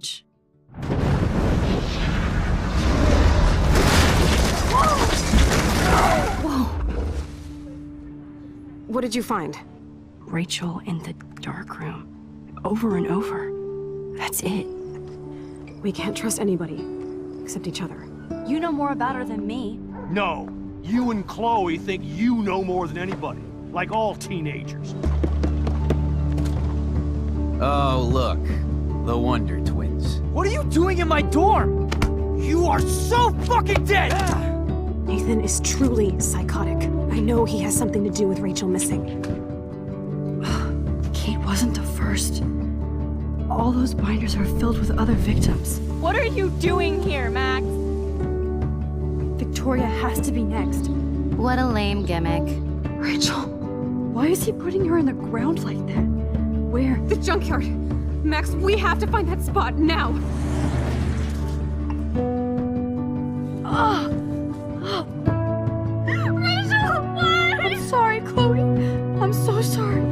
much. Whoa! What did you find? Rachel in the dark room. Over and over. That's it. We can't trust anybody, except each other. You know more about her than me. No. You and Chloe think you know more than anybody. Like all teenagers. Oh, look. The Wonder Twins. What are you doing in my dorm? You are so fucking dead! Nathan is truly psychotic. I know he has something to do with Rachel missing. Kate wasn't the first. All those binders are filled with other victims. What are you doing here, Max? Victoria has to be next. What a lame gimmick. Rachel, why is he putting her in the ground like that? Where? The junkyard! Max, we have to find that spot now! Rachel, what? I'm sorry, Chloe. I'm so sorry.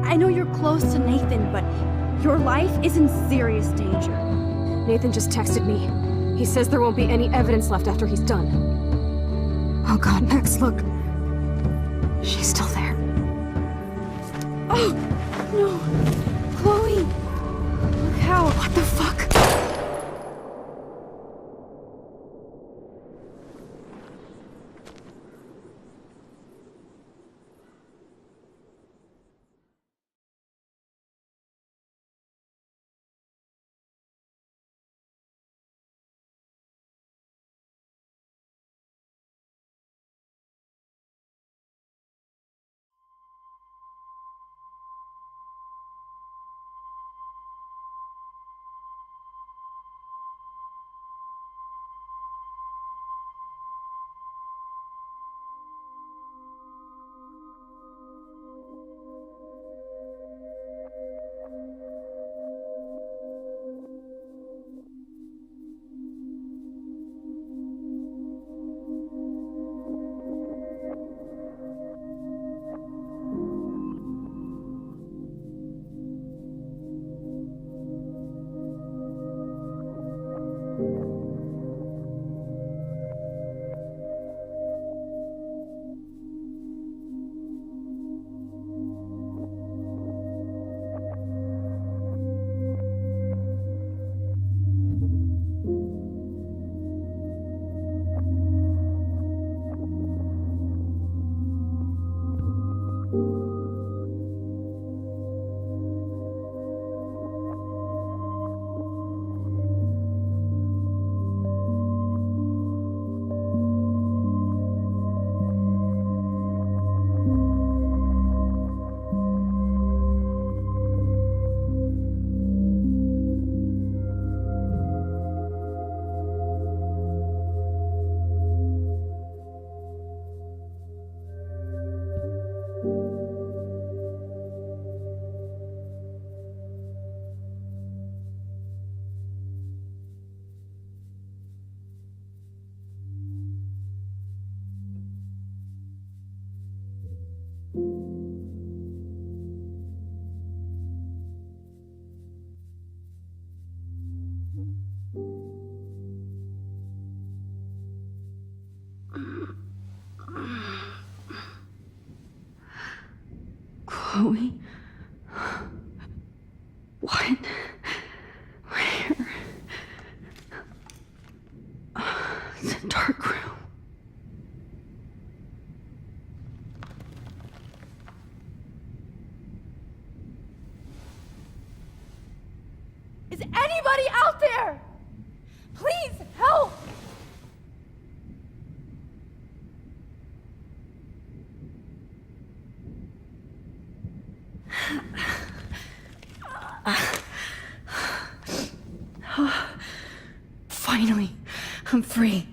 I know you're close to Nathan, but your life is in serious danger. Nathan just texted me. He says there won't be any evidence left after he's done. Oh God, Max, look. She's still there. Oh, no. Chloe. Look how. What the fuck? Chloe? What? Where? The dark room. Is anybody out there? Please help! Finally, I'm free.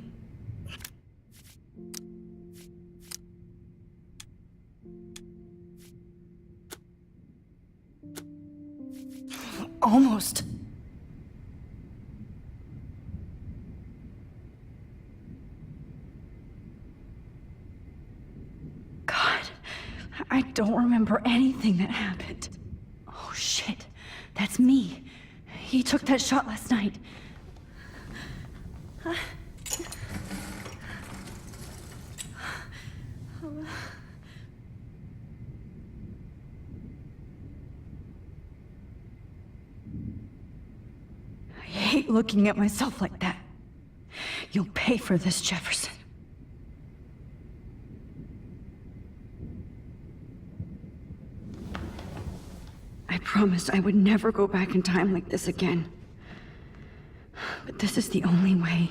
Almost. God, I don't remember anything that happened. Oh shit. That's me. He took that shot last night. I hate looking at myself like that. You'll pay for this, Jefferson. I promised I would never go back in time like this again. But this is the only way.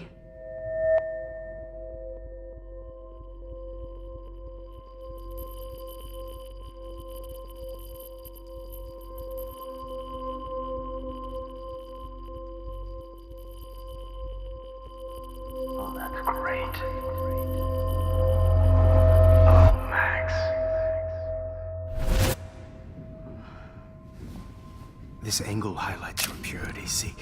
Oh, that's great. Oh, Max. This angle highlights your purity, see?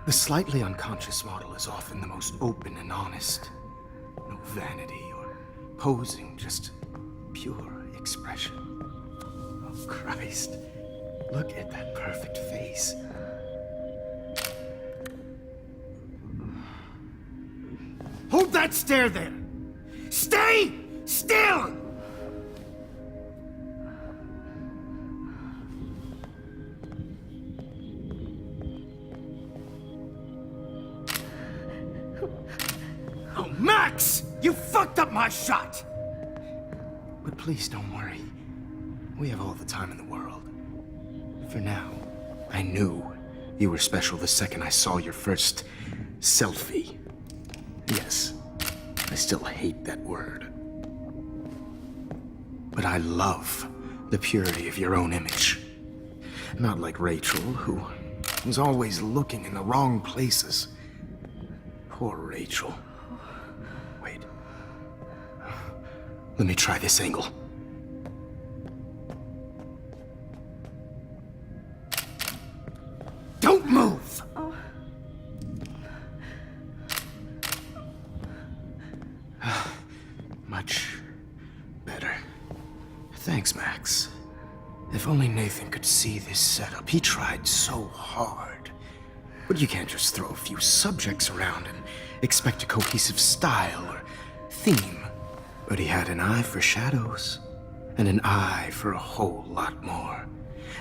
The slightly unconscious model is often the most open and honest. No vanity or posing, just pure expression. Oh, Christ. Look at that perfect face. Hold that stare there! Stay still! Oh, Max! You fucked up my shot! But please don't worry. We have all the time in the world. For now, I knew you were special the second I saw your first selfie. Yes, I still hate that word. But I love the purity of your own image. Not like Rachel, who was always looking in the wrong places. Poor Rachel. Wait. Let me try this angle. Don't move! Much better. Thanks, Max. If only Nathan could see this setup. He tried so hard. But you can't just throw a few subjects around and expect a cohesive style or theme. But he had an eye for shadows, and an eye for a whole lot more,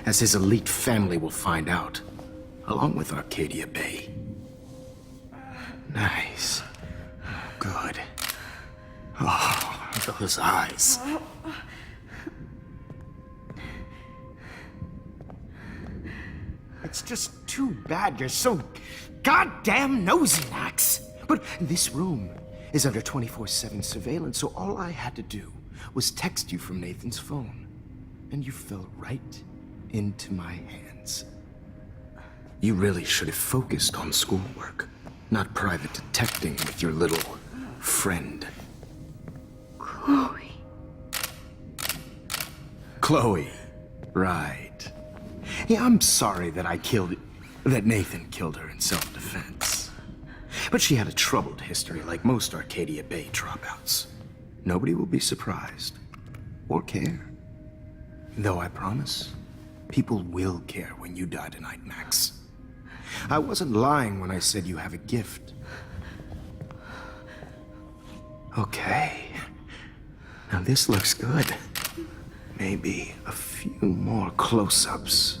as his elite family will find out, along with Arcadia Bay. Nice. Good. Oh, those eyes. It's just too bad you're so goddamn nosy, Max. But this room is under 24/7 surveillance, so all I had to do was text you from Nathan's phone. And you fell right into my hands. You really should have focused on schoolwork, not private detecting with your little friend. Chloe. Chloe. Right. Yeah, I'm sorry that Nathan killed her in self-defense. But she had a troubled history like most Arcadia Bay dropouts. Nobody will be surprised. Or care. Though I promise, people will care when you die tonight, Max. I wasn't lying when I said you have a gift. Okay. Now this looks good. Maybe a few more close-ups.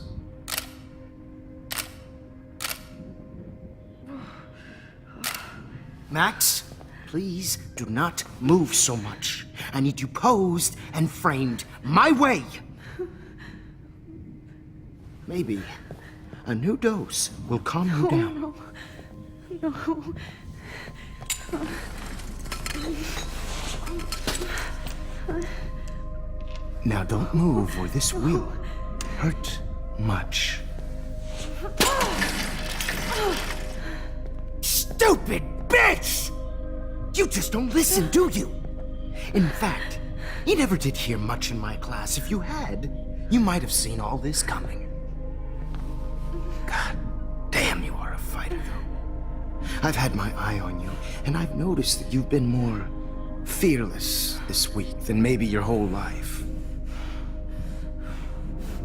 Max, please do not move so much. I need you posed and framed my way. Maybe a new dose will calm you down. No. Now don't move or this will hurt much. Stupid bitch! You just don't listen, do you? In fact, you never did hear much in my class. If you had, you might have seen all this coming. God damn, you are a fighter, though. I've had my eye on you, and I've noticed that you've been more fearless this week than maybe your whole life.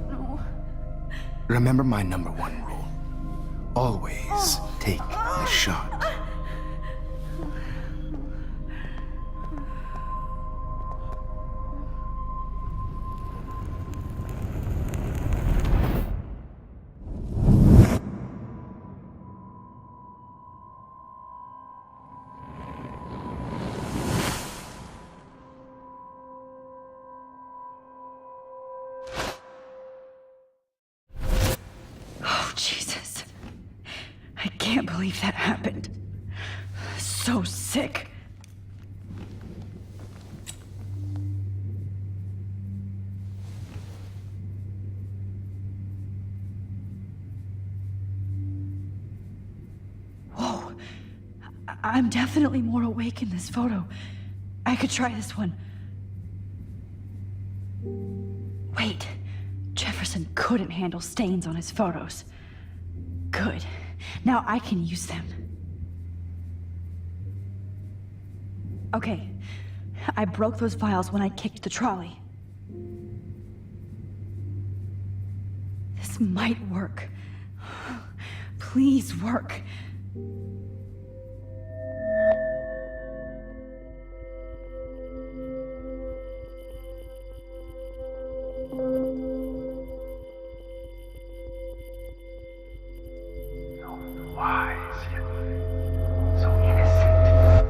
No. Remember my #1 rule. Always take the shot. Oh, Jesus. I can't believe that happened. So sick. Whoa. I'm definitely more awake in this photo. I could try this one. Wait. Jefferson couldn't handle stains on his photos. Good. Now I can use them. Okay. I broke those files when I kicked the trolley. This might work. Please work. Wise, yet so innocent.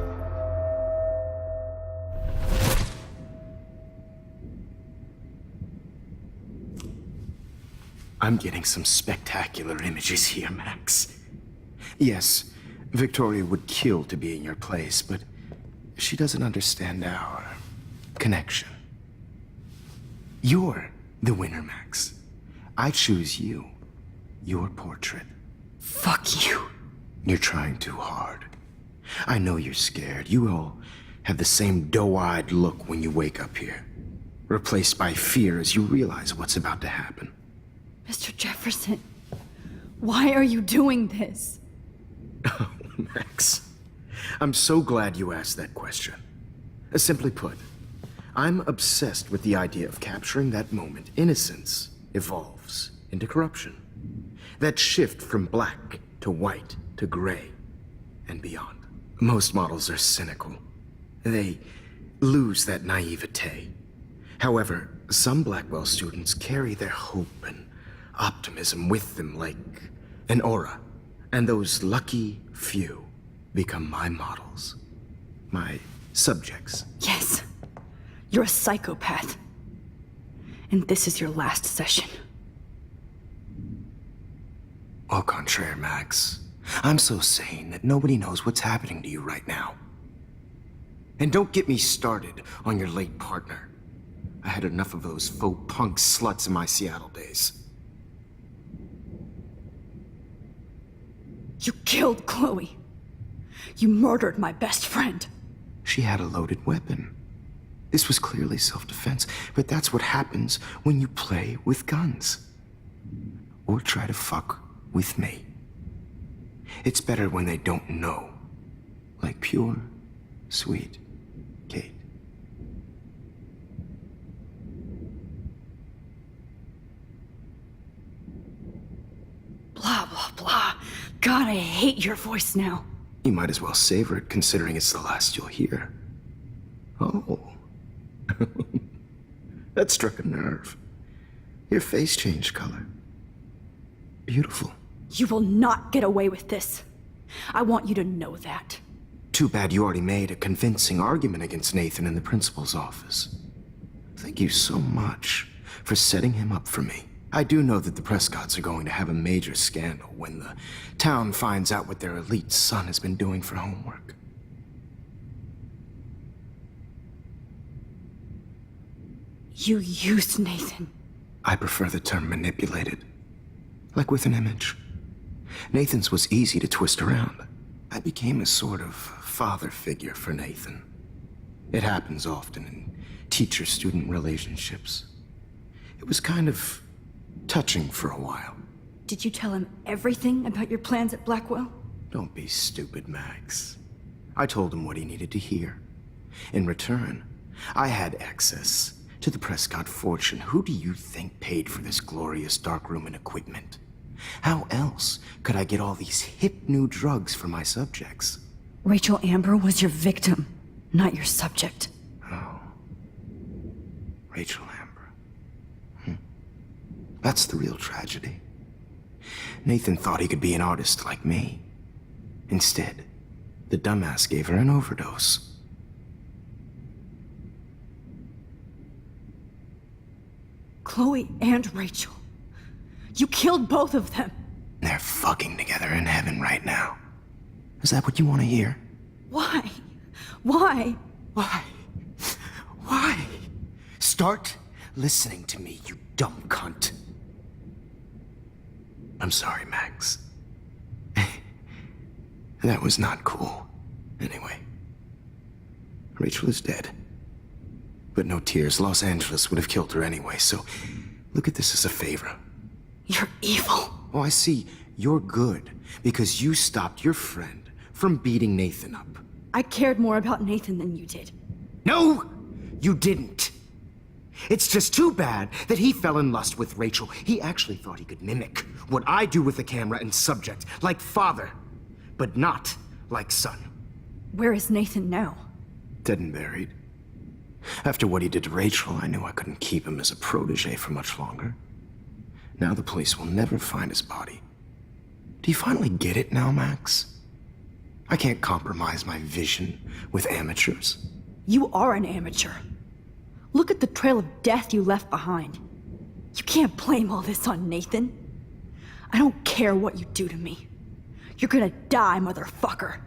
I'm getting some spectacular images here, Max. Yes, Victoria would kill to be in your place, but she doesn't understand our connection. You're the winner, Max. I choose you. Your portrait. Fuck you. You're trying too hard. I know you're scared. You all have the same doe-eyed look when you wake up here, replaced by fear as you realize what's about to happen. Mr. Jefferson, why are you doing this? Oh, Max. I'm so glad you asked that question. Simply put, I'm obsessed with the idea of capturing that moment innocence evolves into corruption. That shift from black to white to gray and beyond. Most models are cynical. They lose that naivete. However, some Blackwell students carry their hope and optimism with them like an aura. And those lucky few become my models. My subjects. Yes. You're a psychopath. And this is your last session. Au contraire, Max. I'm so sane that nobody knows what's happening to you right now. And don't get me started on your late partner. I had enough of those faux punk sluts in my Seattle days. You killed Chloe. You murdered my best friend. She had a loaded weapon. This was clearly self-defense, but that's what happens when you play with guns. Or try to fuck with me. It's better when they don't know. Like pure, sweet Kate. Blah, blah, blah. God, I hate your voice now. You might as well savor it, considering it's the last you'll hear. Oh. That struck a nerve. Your face changed color. Beautiful. You will not get away with this. I want you to know that. Too bad you already made a convincing argument against Nathan in the principal's office. Thank you so much for setting him up for me. I do know that the Prescotts are going to have a major scandal when the town finds out what their elite son has been doing for homework. You used Nathan. I prefer the term manipulated. Like with an image. Nathan's was easy to twist around. I became a sort of father figure for Nathan. It happens often in teacher-student relationships. It was kind of touching for a while. Did you tell him everything about your plans at Blackwell? Don't be stupid, Max. I told him what he needed to hear. In return, I had access To the Prescott fortune, who do you think paid for this glorious darkroom and equipment? How else could I get all these hip new drugs for my subjects? Rachel Amber was your victim, not your subject. Oh. Rachel Amber. That's the real tragedy. Nathan thought he could be an artist like me. Instead, the dumbass gave her an overdose. Chloe and Rachel. You killed both of them. They're fucking together in heaven right now. Is that what you want to hear? Why? Why? Why? Why? Start listening to me, you dumb cunt. I'm sorry, Max. That was not cool. Anyway, Rachel is dead. But no tears. Los Angeles would have killed her anyway, so look at this as a favor. You're evil. Oh, I see. You're good because you stopped your friend from beating Nathan up. I cared more about Nathan than you did. No, you didn't. It's just too bad that he fell in lust with Rachel. He actually thought he could mimic what I do with the camera and subject, like father, but not like son. Where is Nathan now? Dead and buried. After what he did to Rachel, I knew I couldn't keep him as a protege for much longer. Now the police will never find his body. Do you finally get it now, Max? I can't compromise my vision with amateurs. You are an amateur. Look at the trail of death you left behind. You can't blame all this on Nathan. I don't care what you do to me. You're gonna die, motherfucker.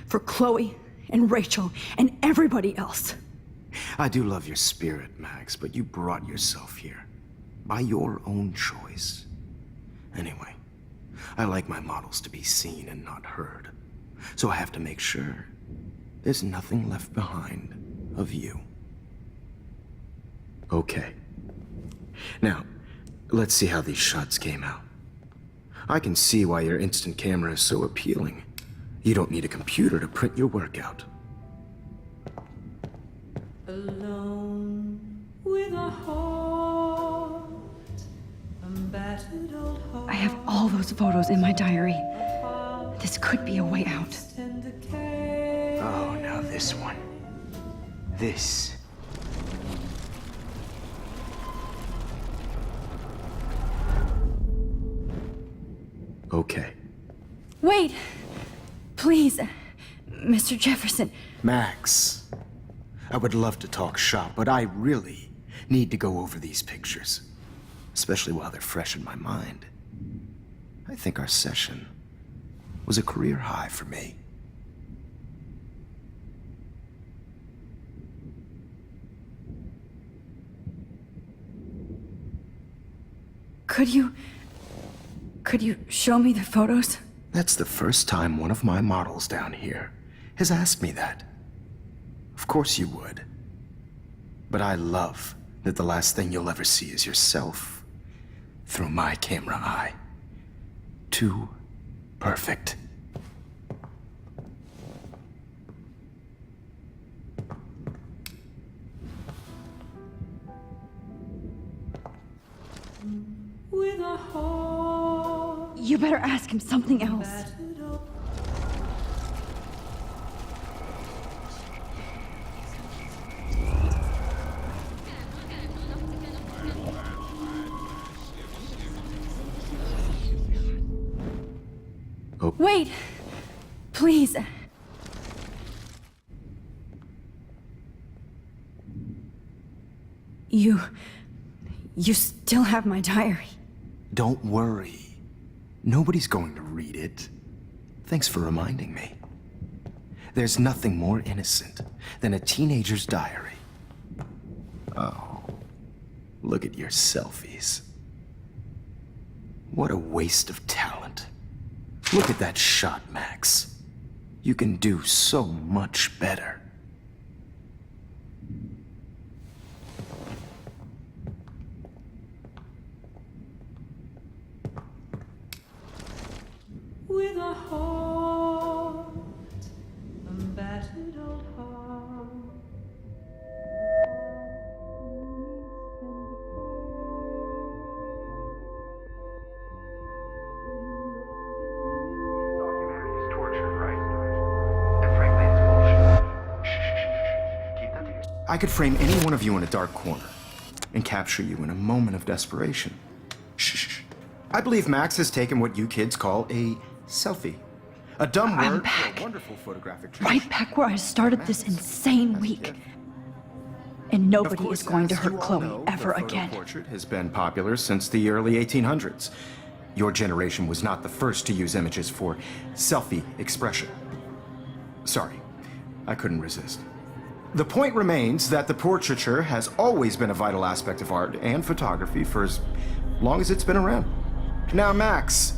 For Chloe and Rachel and everybody else. I do love your spirit, Max, but you brought yourself here. By your own choice. Anyway, I like my models to be seen and not heard. So I have to make sure there's nothing left behind of you. Okay. Now, let's see how these shots came out. I can see why your instant camera is so appealing. You don't need a computer to print your work out. Alone with a heart, a battered old heart. I have all those photos in my diary. This could be a way out. Oh, now this one. This. Okay. Wait! Please, Mr. Jefferson. Max, I would love to talk shop, but I really need to go over these pictures. Especially while they're fresh in my mind. I think our session was a career high for me. Could you show me the photos? That's the first time one of my models down here has asked me that. Of course you would. But I love that the last thing you'll ever see is yourself through my camera eye. Too perfect. With a heart. You better ask him something else. Oh. Wait! Please. You still have my diary. Don't worry. Nobody's going to read it. Thanks for reminding me. There's nothing more innocent than a teenager's diary. Oh, look at your selfies. What a waste of talent. Look at that shot, Max. You can do so much better. With a heart, a battered old heart. I could frame any one of you in a dark corner and capture you in a moment of desperation. Shh. I believe Max has taken what you kids call a selfie. A dumb I'm word back. for a wonderful photographic Right back where I started this insane week. And nobody is going to hurt Chloe ever again. The portrait has been popular since the early 1800s. Your generation was not the first to use images for selfie expression. Sorry, I couldn't resist. The point remains that the portraiture has always been a vital aspect of art and photography for as long as it's been around. Now, Max,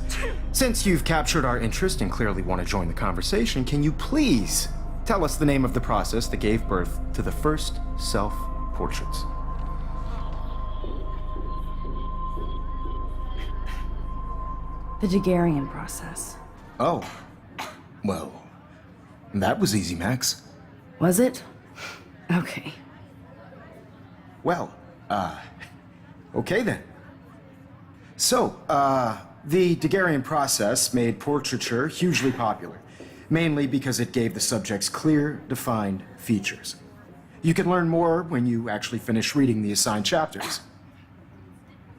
since you've captured our interest and clearly want to join the conversation, can you please tell us the name of the process that gave birth to the first self-portraits? The Daguerrean process. Oh, well, that was easy, Max. Was it? Okay. Well, okay then. So, the Daguerrean process made portraiture hugely popular, mainly because it gave the subjects clear, defined features. You can learn more when you actually finish reading the assigned chapters.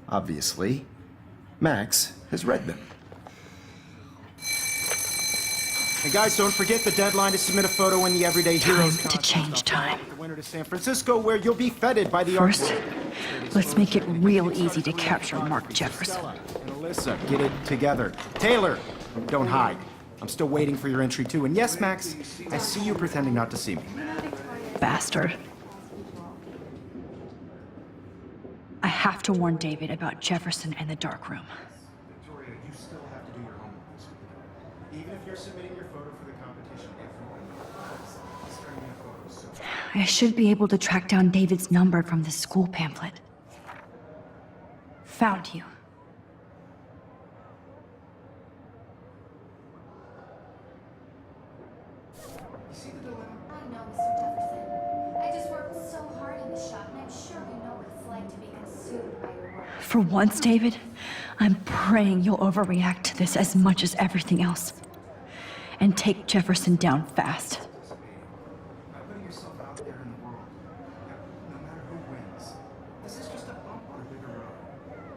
Obviously, Max has read them. And guys, don't forget the deadline to submit a photo in the Everyday Heroes Time to change time. The winter to San Francisco, where you'll be feted by the First, art. let's make it real easy to capture Mark Jefferson. And Alyssa, get it together. Taylor, don't hide. I'm still waiting for your entry too. And yes, Max, I see you pretending not to see me. Bastard. I have to warn David about Jefferson and the dark room. Victoria, you still have to do your homework this week. Even if you're submitting your photo for the competition, everyone is turning in photos. So I should be able to track down David's number from the school pamphlet. Found you. see the dilemma? I know, Mr. Jefferson. I just worked so hard in the shop, and I'm sure you know what it's like to be consumed by your work. For once, David, I'm praying you'll overreact to this as much as everything else. And take Jefferson down fast. By putting yourself out there in the world, no matter who wins, this is just a bump on a bigger road.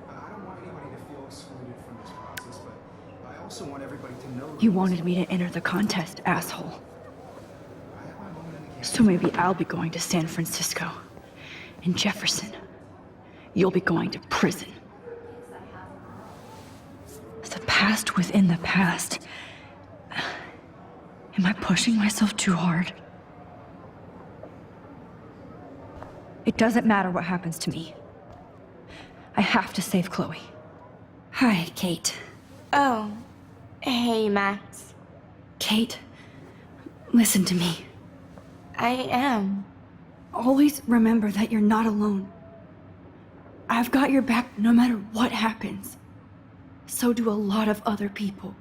I don't want anybody to feel excluded from this process, but I also want everybody to know. You wanted me to enter the contest, asshole. I have my moment in the game. So maybe I'll be going to San Francisco. And Jefferson, you'll be going to prison. The past within the past. Am I pushing myself too hard? It doesn't matter what happens to me. I have to save Chloe. Hi, Kate. Oh. Hey, Max. Kate, listen to me. I am. Always remember that you're not alone. I've got your back no matter what happens. So do a lot of other people.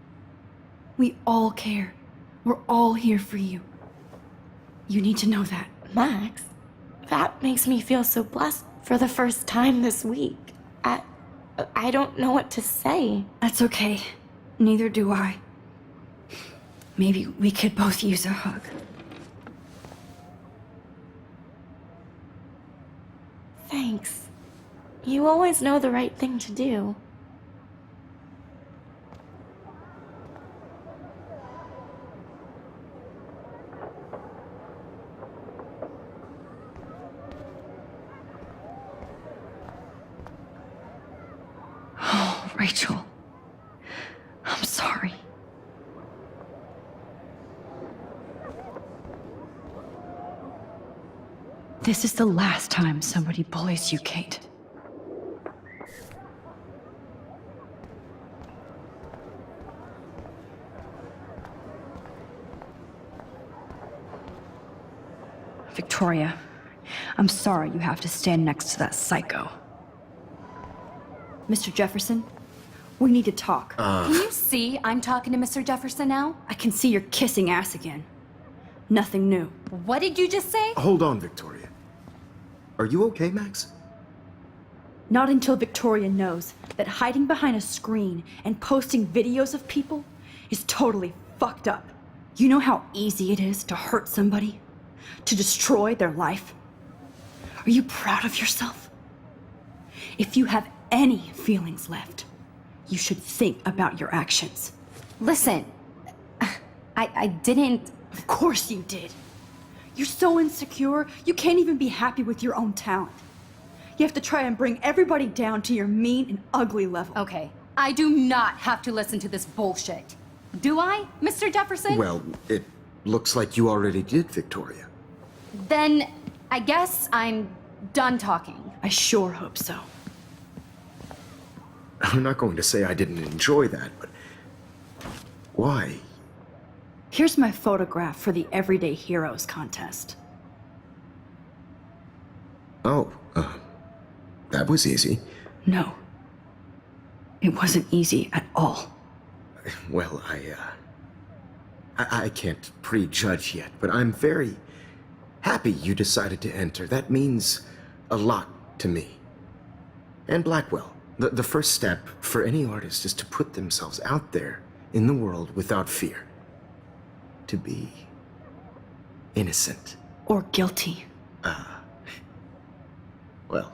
We all care. We're all here for you. You need to know that. Max, that makes me feel so blessed for the first time this week. I don't know what to say. That's okay. Neither do I. Maybe we could both use a hug. Thanks. You always know the right thing to do. Oh, Rachel. I'm sorry. This is the last time somebody bullies you, Kate. Victoria, I'm sorry you have to stand next to that psycho. Mr. Jefferson, we need to talk. Can you see I'm talking to Mr. Jefferson now? I can see you're kissing ass again. Nothing new. What did you just say? Hold on, Victoria. Are you okay, Max? Not until Victoria knows that hiding behind a screen and posting videos of people is totally fucked up. You know how easy it is to hurt somebody? To destroy their life? Are you proud of yourself? If you have any feelings left, you should think about your actions. Listen, I didn't... Of course you did. You're so insecure, you can't even be happy with your own talent. You have to try and bring everybody down to your mean and ugly level. Okay, I do not have to listen to this bullshit. Do I, Mr. Jefferson? Well, it looks like you already did, Victoria. Then I guess I'm done talking. I sure hope so. I'm not going to say I didn't enjoy that, but why? Here's my photograph for the Everyday Heroes contest. Oh, that was easy. No. It wasn't easy at all. Well, I can't prejudge yet, but I'm very happy you decided to enter. That means a lot to me. And Blackwell. The first step for any artist is to put themselves out there in the world without fear. To be innocent. Or guilty. Well,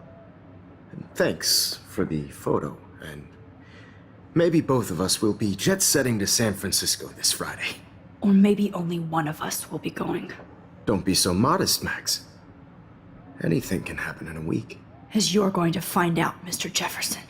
thanks for the photo, and maybe both of us will be jet-setting to San Francisco this Friday. Or maybe only one of us will be going. Don't be so modest, Max. Anything can happen in a week. As you're going to find out, Mr. Jefferson.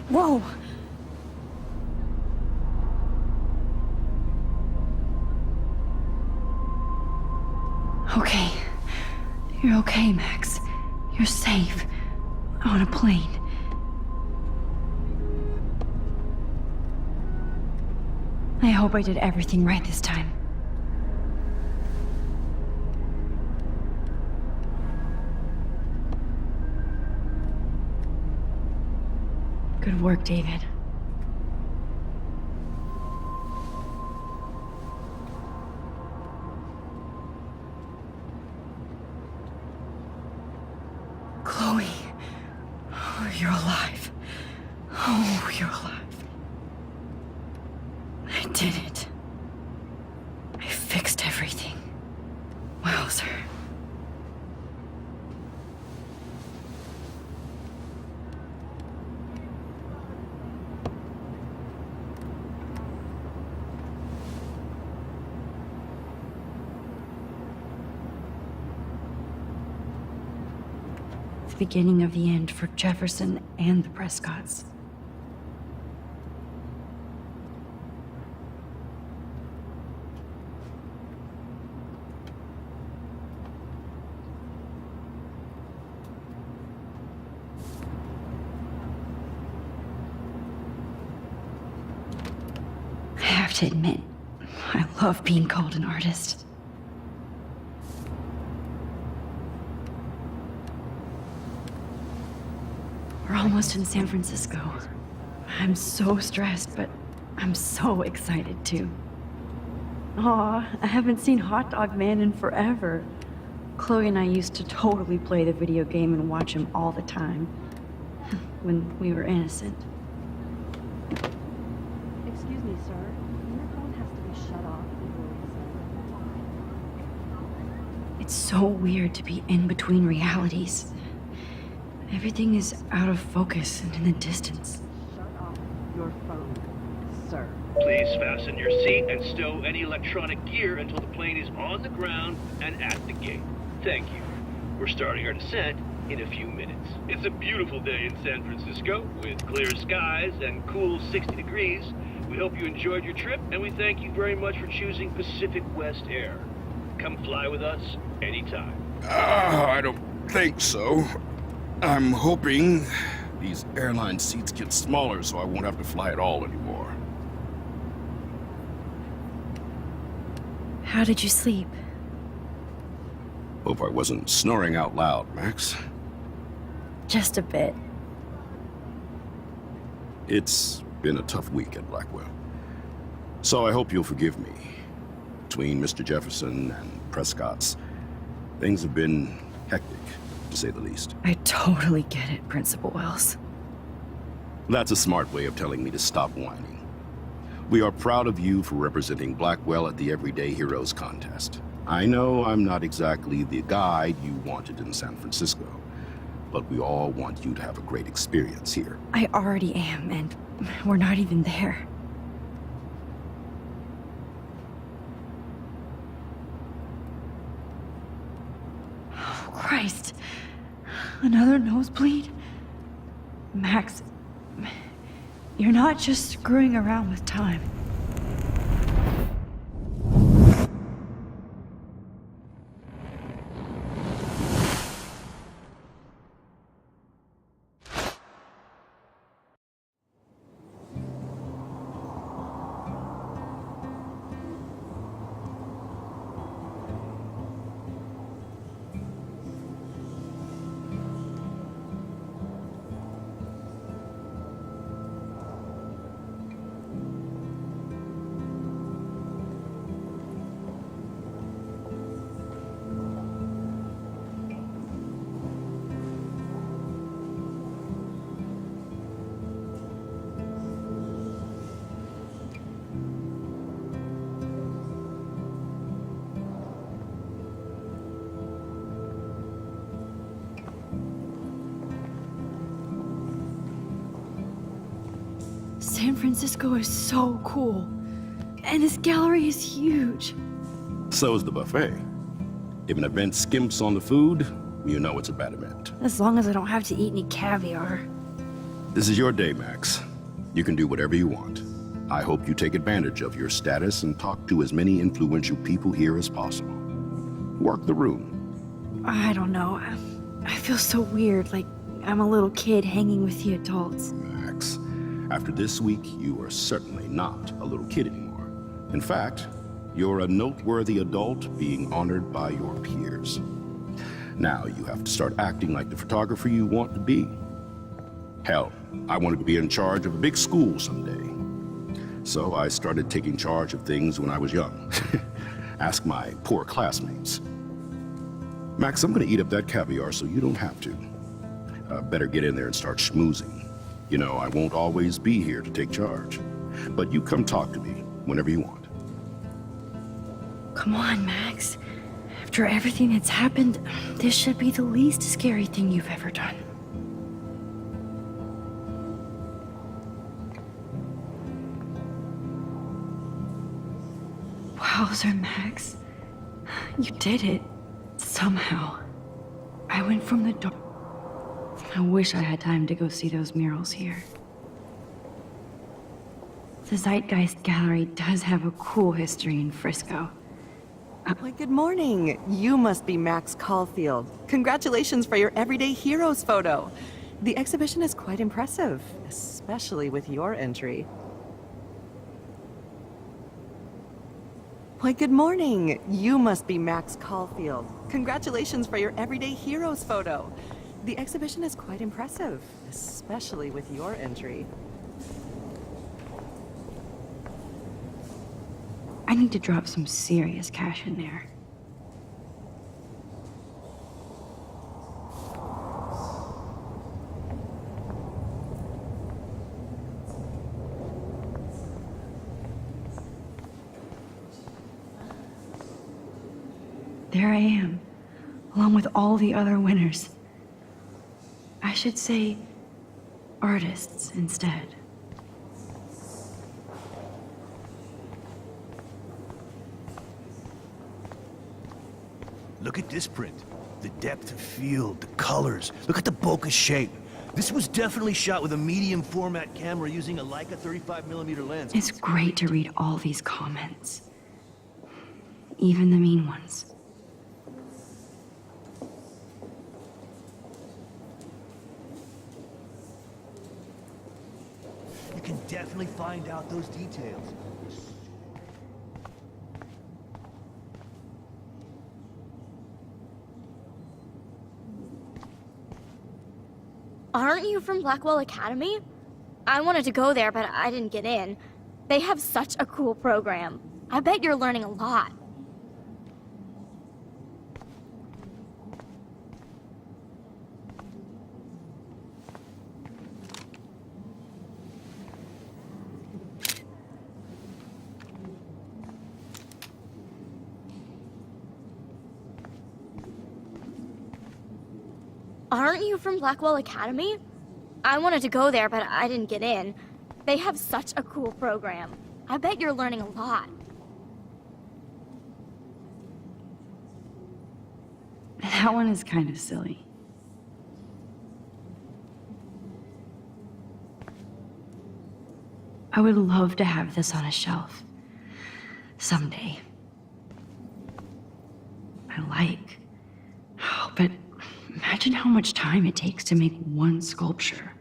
Whoa! Okay. You're okay, Max. You're safe. On a plane. I hope I did everything right this time. Good work, David. Chloe. Oh, you're alive. Oh, you're alive. I did it. I fixed everything. Wowzer. The beginning of the end for Jefferson and the Prescotts. I have to admit, I love being called an artist. We're almost in San Francisco. I'm so stressed, but I'm so excited too. Aw, I haven't seen Hot Dog Man in forever. Chloe and I used to totally play the video game and watch him all the time. When we were innocent. Excuse me, sir. Your phone has to be shut off. It's so weird to be in between realities. Everything is out of focus and in the distance. Shut off your phone, sir. Please fasten your seat and stow any electronic gear until the plane is on the ground and at the gate. Thank you. We're starting our descent in a few minutes. It's a beautiful day in San Francisco with clear skies and cool 60 degrees. We hope you enjoyed your trip, and we thank you very much for choosing Pacific West Air. Come fly with us anytime. I don't think so. I'm hoping these airline seats get smaller so I won't have to fly at all anymore. How did you sleep? Hope I wasn't snoring out loud, Max. Just a bit. It's been a tough week at Blackwell. So I hope you'll forgive me. Between Mr. Jefferson and Prescott's, things have been hectic, to say the least. I totally get it, Principal Wells. That's a smart way of telling me to stop whining. We are proud of you for representing Blackwell at the Everyday Heroes contest. I know I'm not exactly the guide you wanted in San Francisco, but we all want you to have a great experience here. I already am, and we're not even there. Oh, Christ. Another nosebleed? Max, you're not just screwing around with time. San Francisco is so cool. And this gallery is huge. So is the buffet. If an event skimps on the food, you know it's a bad event. As long as I don't have to eat any caviar. This is your day, Max. You can do whatever you want. I hope you take advantage of your status and talk to as many influential people here as possible. Work the room. I don't know. I feel so weird, like I'm a little kid hanging with the adults. Max, after this week, you are certainly not a little kid anymore. In fact, you're a noteworthy adult being honored by your peers. Now you have to start acting like the photographer you want to be. Hell, I wanted to be in charge of a big school someday. So I started taking charge of things when I was young. Ask my poor classmates. Max, I'm gonna eat up that caviar so you don't have to. Better get in there and start schmoozing. You know, I won't always be here to take charge. But you come talk to me whenever you want. Come on, Max. After everything that's happened, this should be the least scary thing you've ever done. Wowzer, Max. You did it. Somehow. I went from the door. I wish I had time to go see those murals here. The Zeitgeist Gallery does have a cool history in Frisco. Why, good morning. You must be Max Caulfield. Congratulations for your Everyday Heroes photo. The exhibition is quite impressive, especially with your entry. Why, good morning. You must be Max Caulfield. Congratulations for your Everyday Heroes photo. The exhibition is quite impressive, especially with your entry. I need to drop some serious cash in there. There I am, along with all the other winners. I should say artists instead. Look at this print. The depth of field, the colors. Look at the bokeh shape. This was definitely shot with a medium format camera using a Leica 35mm lens. It's great to read all these comments. Even the mean ones. You can definitely find out those details. Aren't you from Blackwell Academy? I wanted to go there, but I didn't get in. They have such a cool program. I bet you're learning a lot. Aren't you from Blackwell Academy? I wanted to go there, but I didn't get in. They have such a cool program. I bet you're learning a lot. That one is kind of silly. I would love to have this on a shelf. Someday. But imagine how much time it takes to make one sculpture.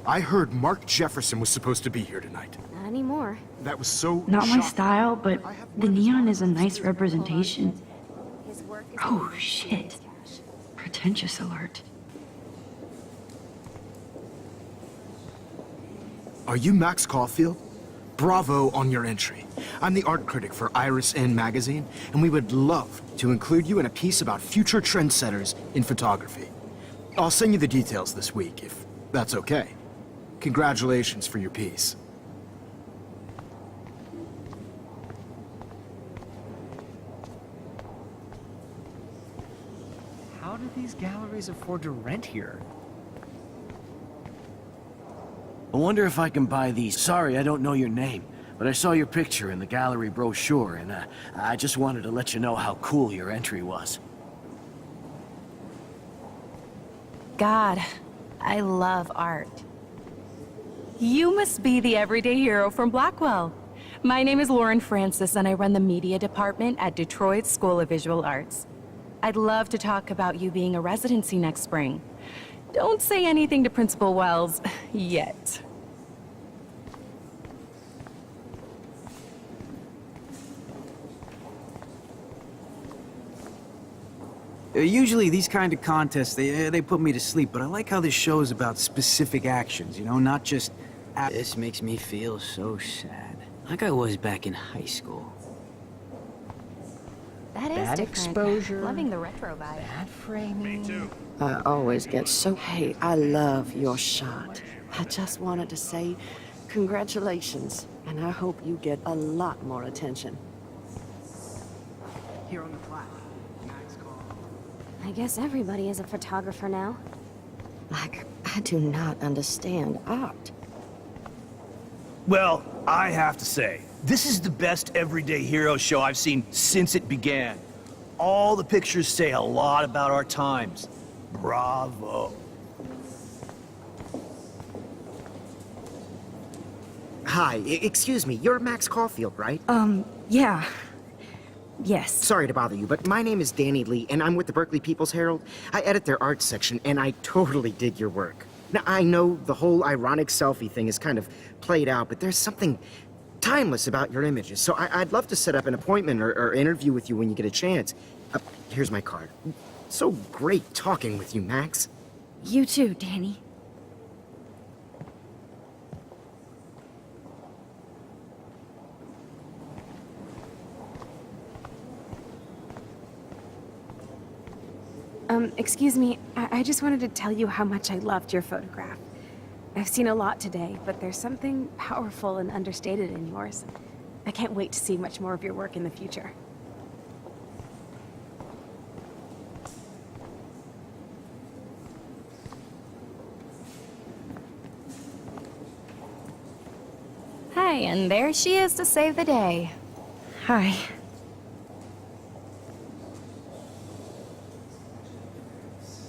I heard Mark Jefferson was supposed to be here tonight. Not anymore. That was so Not my shocking. style, but the neon is a nice representation. His work is Oh, shit. Pretentious alert. Are you Max Caulfield? Bravo on your entry. I'm the art critic for Iris N magazine, and we would love to include you in a piece about future trendsetters in photography. I'll send you the details this week, if that's okay. Congratulations for your piece. How do these galleries afford to rent here? I wonder if I can buy these. Sorry, I don't know your name, but I saw your picture in the gallery brochure, and I just wanted to let you know how cool your entry was. God, I love art. You must be the everyday hero from Blackwell. My name is Lauren Francis, and I run the media department at Detroit School of Visual Arts. I'd love to talk about you being a residency next spring. Don't say anything to Principal Wells yet. Usually these kind of contests, they put me to sleep, but I like how this show is about specific actions, you know, not just... This makes me feel so sad. Like I was back in high school. That is Bad different. exposure. Loving the retro vibe. Bad framing. Me too. I always get so... Hey, I love your shot. I just wanted to say congratulations, and I hope you get a lot more attention. Here on the plaque, Max Caulfield. I guess everybody is a photographer now. Like, I do not understand art. Well, I have to say, this is the best everyday hero show I've seen since it began. All the pictures say a lot about our times. Bravo. Hi, excuse me, you're Max Caulfield, right? Yeah. Yes. Sorry to bother you, but my name is Danny Lee, and I'm with the Berkeley People's Herald. I edit their art section, and I totally dig your work. Now, I know the whole ironic selfie thing is kind of played out, but there's something timeless about your images, so I'd love to set up an appointment or interview with you when you get a chance. Here's my card. So great talking with you, Max. You too, Danny. Excuse me, I just wanted to tell you how much I loved your photograph. I've seen a lot today, but there's something powerful and understated in yours. I can't wait to see much more of your work in the future. Hi, and there she is to save the day. Hi.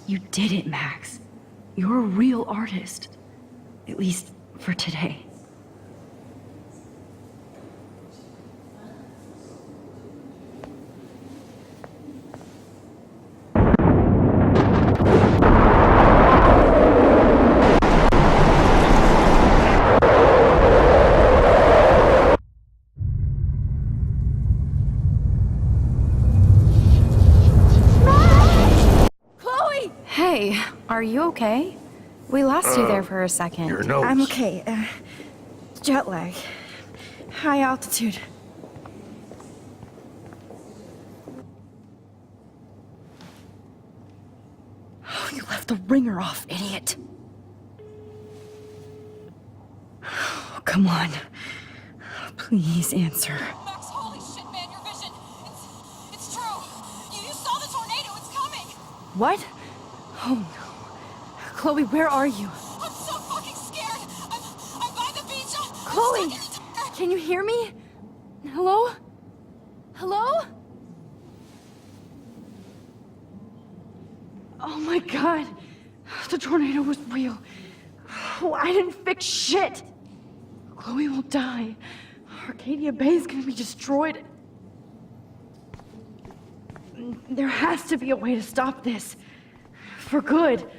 You did it, Max. You're a real artist. At least for today. Hey, are you okay? We lost you there for a second. Your nose. I'm okay. Jet lag. High altitude. Oh, you left the ringer off, idiot. Oh, come on. Please answer. Max, holy shit, man, your vision. It's true. You saw the tornado. It's coming. What? Oh no. Chloe, where are you? I'm so fucking scared. I'm by the beach. Chloe! Can you hear me? Hello? Hello? Oh my god. The tornado was real. Oh, I didn't fix shit. Chloe will die. Arcadia Bay is gonna be destroyed. There has to be a way to stop this. For good.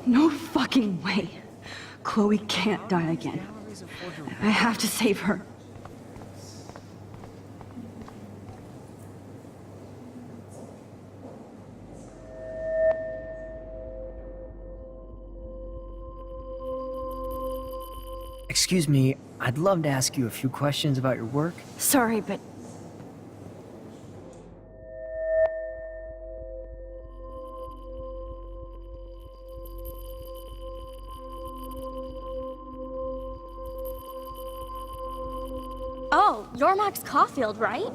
No fucking way. Chloe can't die again. I have to save her. Excuse me, I'd love to ask you a few questions about your work. Sorry, but... Oh, you're Max Caulfield, right?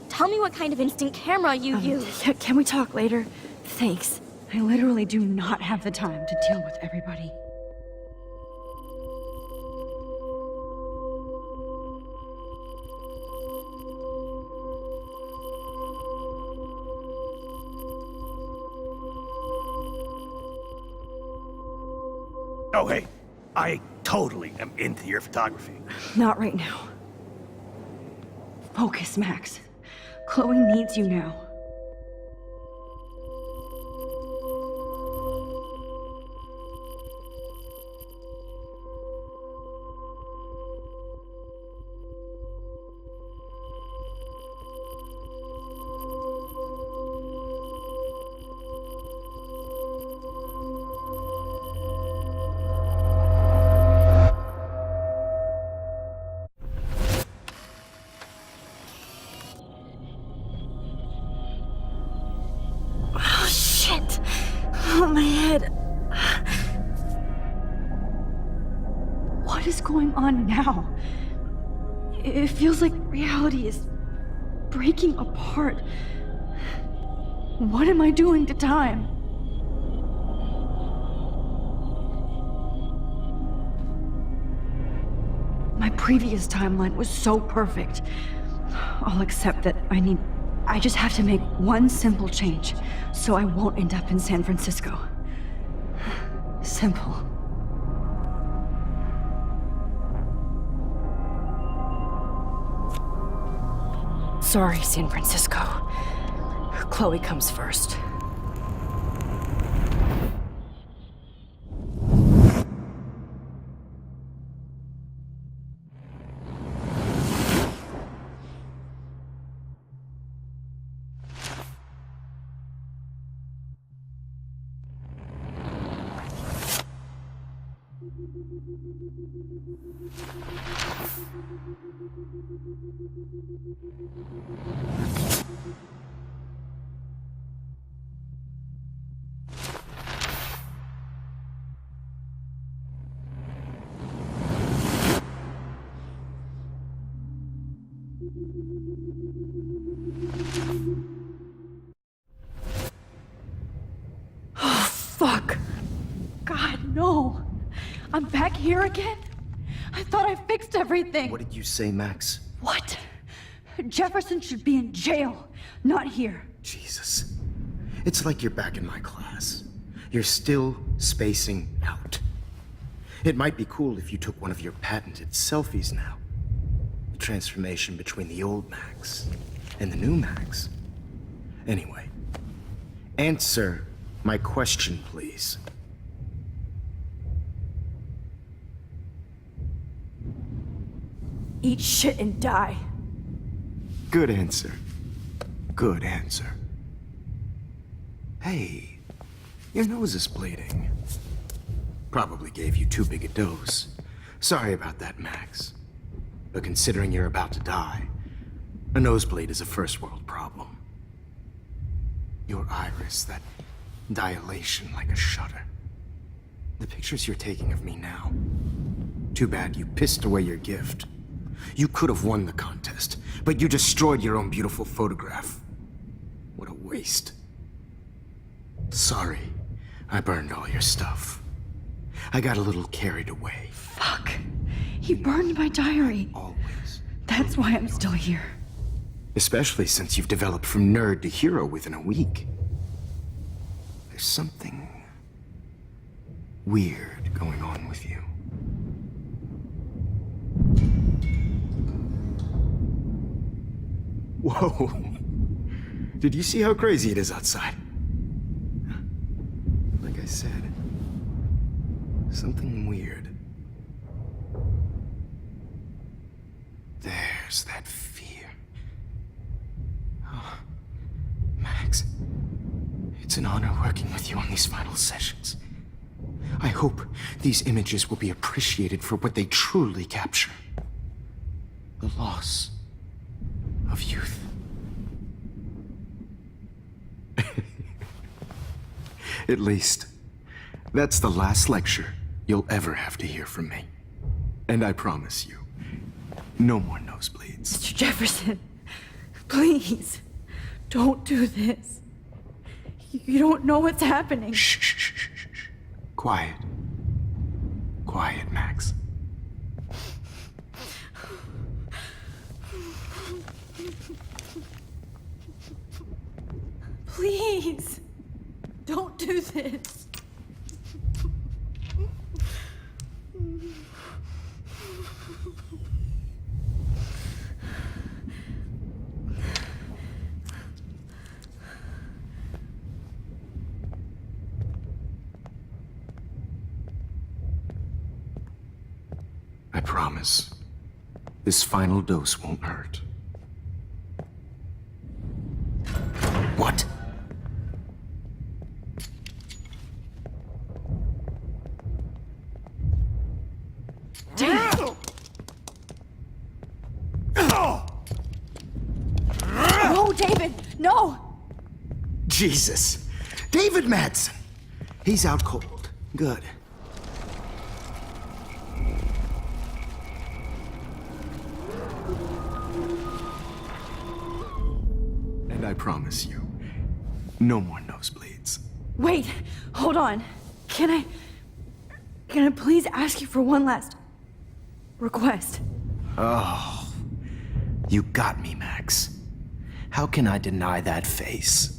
Tell me what kind of instant camera you use. Yeah, can we talk later? Thanks. I literally do not have the time to deal with everybody. Oh, hey, I totally am into your photography. Not right now. Focus, Max. Chloe needs you now. Oh, shit! Oh, my head. What is going on now? It feels like reality is breaking apart. What am I doing to time? My previous timeline was so perfect. I'll accept that I just have to make one simple change, so I won't end up in San Francisco. Simple. Sorry, San Francisco. Chloe comes first. Oh, fuck. God, no. I'm back here again? I thought I fixed everything. What did you say, Max? What? Jefferson should be in jail, not here. Jesus. It's like you're back in my class. You're still spacing out. It might be cool if you took one of your patented selfies now. The transformation between the old Max and the new Max. Anyway, answer my question, please. Eat shit and die. Good answer. Good answer. Hey, your nose is bleeding. Probably gave you too big a dose. Sorry about that, Max. But considering you're about to die, a nosebleed is a first world problem. Your iris, that dilation like a shutter. The pictures you're taking of me now. Too bad you pissed away your gift. You could have won the contest, but you destroyed your own beautiful photograph. What a waste. Sorry, I burned all your stuff. I got a little carried away. Fuck. He burned my diary. Always. That's why I'm still here. Especially since you've developed from nerd to hero within a week. There's something weird going on with you. Whoa. Did you see how crazy it is outside? Like I said, something weird. There's that fear. Oh, Max, it's an honor working with you on these final sessions. I hope these images will be appreciated for what they truly capture. The loss of youth. At least, that's the last lecture you'll ever have to hear from me. And I promise you, no more nosebleeds. Mr. Jefferson, please, don't do this. You don't know what's happening. Shh, shh, shh, shh, shh. Quiet. Quiet, Max. Please, don't do this. I promise, this final dose won't hurt. What? No, David, no! Jesus. David Madsen. He's out cold. Good. And I promise you, no more nosebleeds. Wait, hold on. Can I please ask you for one last request? Oh, you got me, Max. How can I deny that face?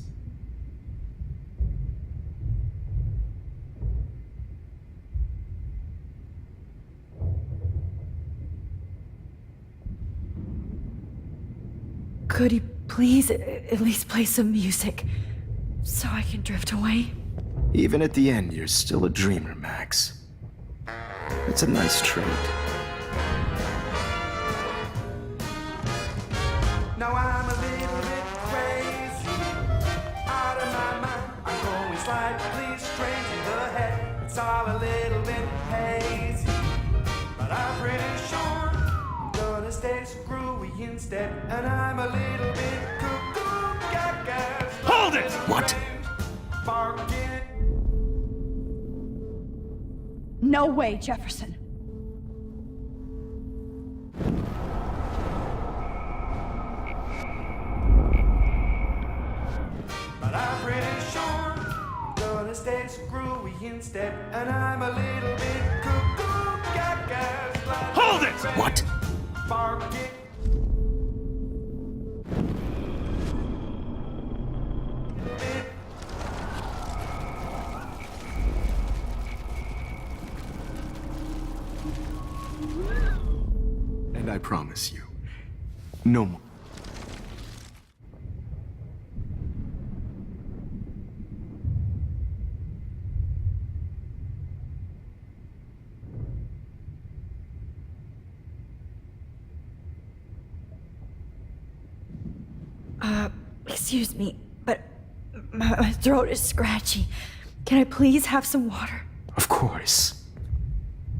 Could you please at least play some music so I can drift away? Even at the end, you're still a dreamer, Max. It's a nice trait. Now I'm a little bit crazy, out of my mind. I'm going slightly strange in the head. It's all a little bit hazy. pretty sure I'm gonna stay screwy instead. And I'm a little bit cuckoo, gaga. Hold it! What? Barking. No way, Jefferson. But I'm pretty sure I'm gonna stay screwy instead. And I'm a little bit cuckoo, gaga. Hold it! What? Barking. And I promise you, no more. Excuse me, but my throat is scratchy. Can I please have some water? Of course.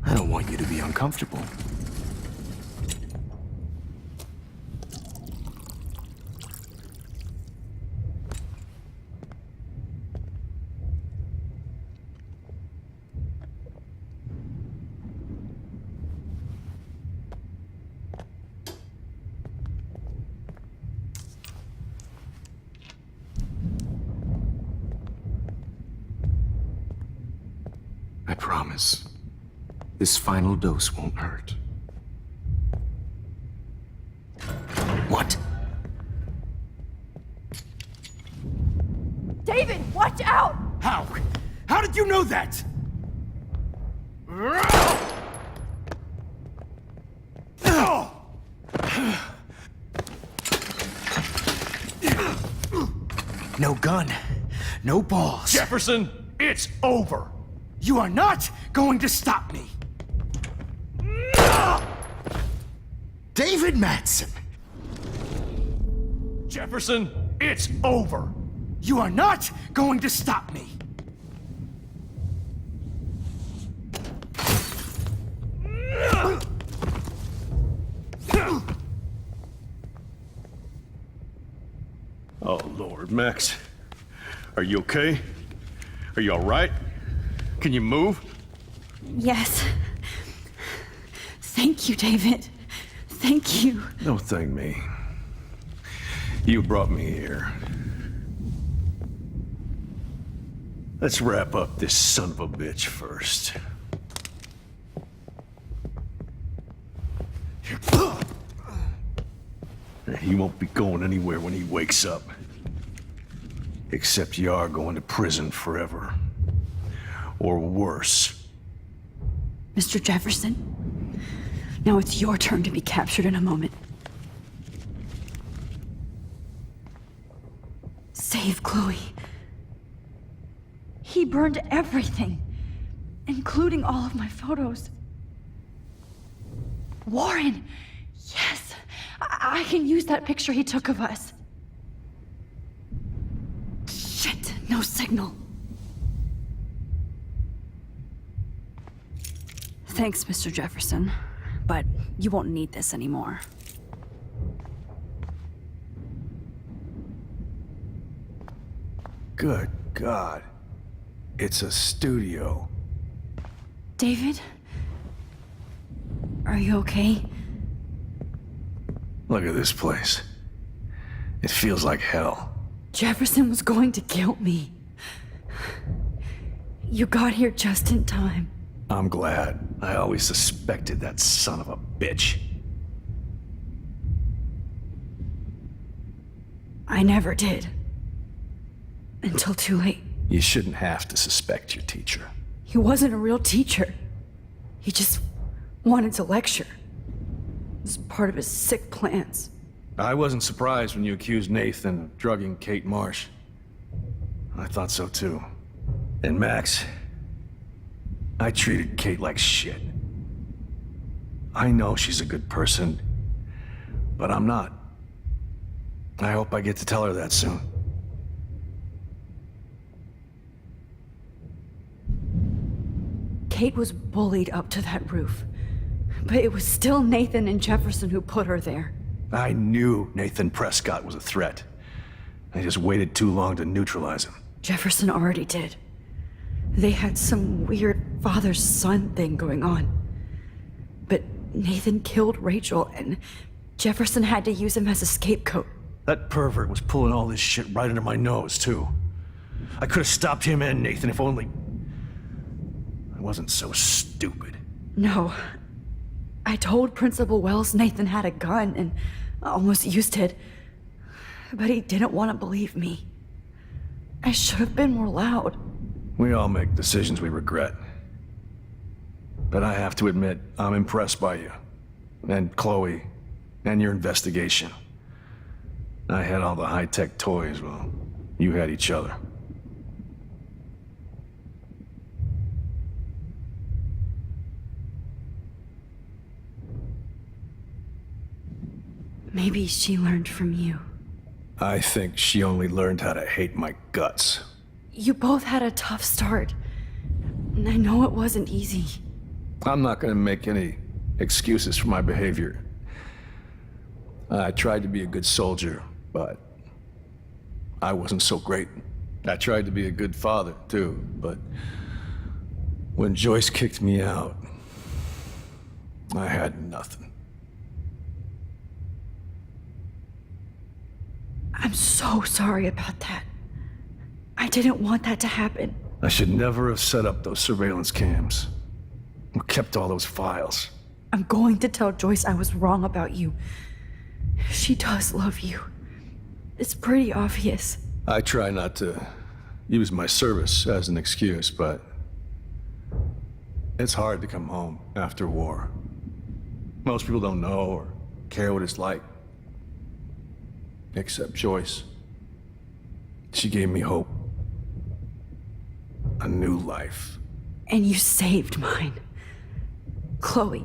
I don't want you to be uncomfortable. I promise. This final dose won't hurt. What? David, watch out! How? How did you know that? No gun, no balls. Jefferson, it's over. You are not going to stop me. David Madsen. Jefferson, it's over. You are not going to stop me. Oh, Lord, Max. Are you okay? Are you all right? Can you move? Yes. Thank you, David. Thank you. Don't thank me. You brought me here. Let's wrap up this son of a bitch first. He won't be going anywhere when he wakes up. Except you are going to prison forever. Or worse. Mr. Jefferson, now it's your turn to be captured in a moment. Save Chloe. He burned everything, including all of my photos. Warren! Yes! I can use that picture he took of us. Shit, no signal. Thanks, Mr. Jefferson, but you won't need this anymore. Good God. It's a studio. David? Are you okay? Look at this place. It feels like hell. Jefferson was going to kill me. You got here just in time. I'm glad. I always suspected that son of a bitch. I never did. Until too late. You shouldn't have to suspect your teacher. He wasn't a real teacher. He just wanted to lecture. It was part of his sick plans. I wasn't surprised when you accused Nathan of drugging Kate Marsh. I thought so too. And Max, I treated Kate like shit. I know she's a good person, but I'm not. I hope I get to tell her that soon. Kate was bullied up to that roof. But it was still Nathan and Jefferson who put her there. I knew Nathan Prescott was a threat. I just waited too long to neutralize him. Jefferson already did. They had some weird father-son thing going on. But Nathan killed Rachel, and Jefferson had to use him as a scapegoat. That pervert was pulling all this shit right under my nose, too. I could have stopped him and Nathan if only... I wasn't so stupid. No. I told Principal Wells Nathan had a gun and almost used it. But he didn't want to believe me. I should have been more loud. We all make decisions we regret. But I have to admit, I'm impressed by you. And Chloe. And your investigation. I had all the high-tech toys, well, you had each other. Maybe she learned from you. I think she only learned how to hate my guts. You both had a tough start. And I know it wasn't easy. I'm not gonna make any excuses for my behavior. I tried to be a good soldier, but I wasn't so great. I tried to be a good father, too, but when Joyce kicked me out, I had nothing. I'm so sorry about that. I didn't want that to happen. I should never have set up those surveillance cams. Or kept all those files. I'm going to tell Joyce I was wrong about you. She does love you. It's pretty obvious. I try not to use my service as an excuse, but it's hard to come home after war. Most people don't know or care what it's like. Except Joyce. She gave me hope. A new life. And you saved mine. Chloe,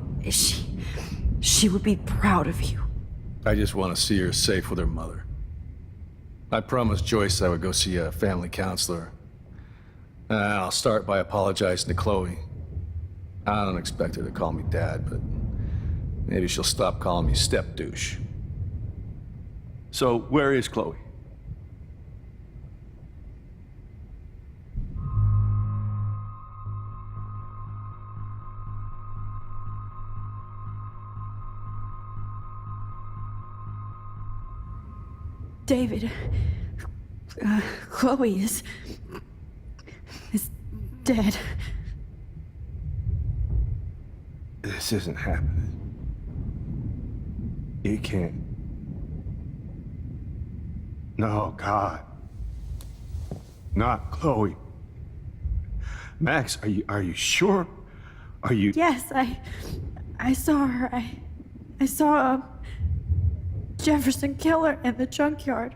she would be proud of you. I just want to see her safe with her mother. I promised Joyce I would go see a family counselor. And I'll start by apologizing to Chloe. I don't expect her to call me Dad, but maybe she'll stop calling me step douche. So, where is Chloe? David, Chloe is dead. This isn't happening. It can't. No, God. Not Chloe. Max, are you sure? Are you... Yes, I saw her. I saw Jefferson kill her in the junkyard.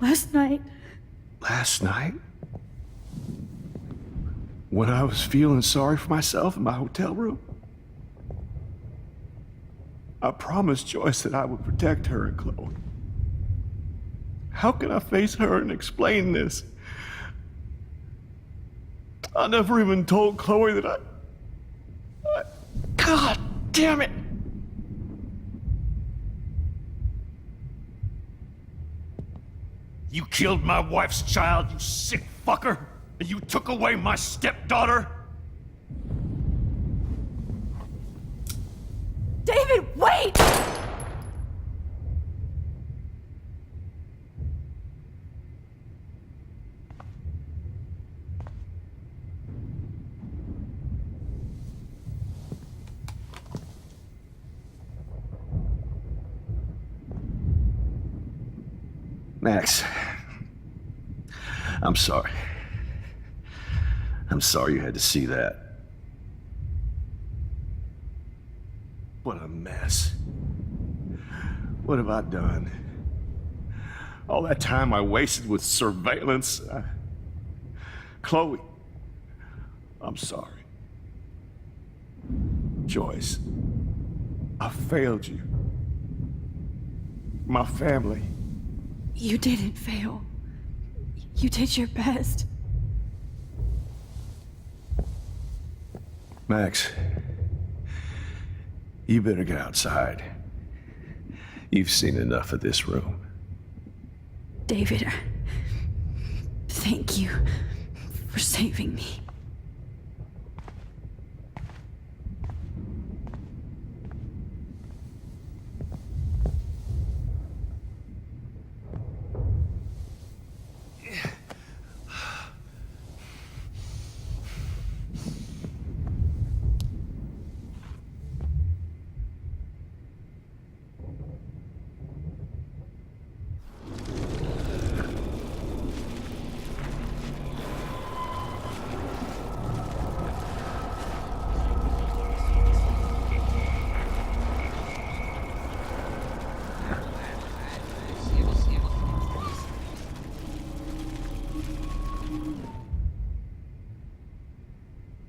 Last night. Last night? When I was feeling sorry for myself in my hotel room? I promised Joyce that I would protect her and Chloe. How can I face her and explain this? I never even told Chloe that I... God damn it! You killed my wife's child, you sick fucker! And you took away my stepdaughter? David, wait! Max, I'm sorry. I'm sorry you had to see that. What a mess. What have I done? All that time I wasted with surveillance. Chloe, I'm sorry. Joyce, I failed you. My family. You didn't fail. You did your best. Max, You better get outside. You've seen enough of this room. David, thank you for saving me.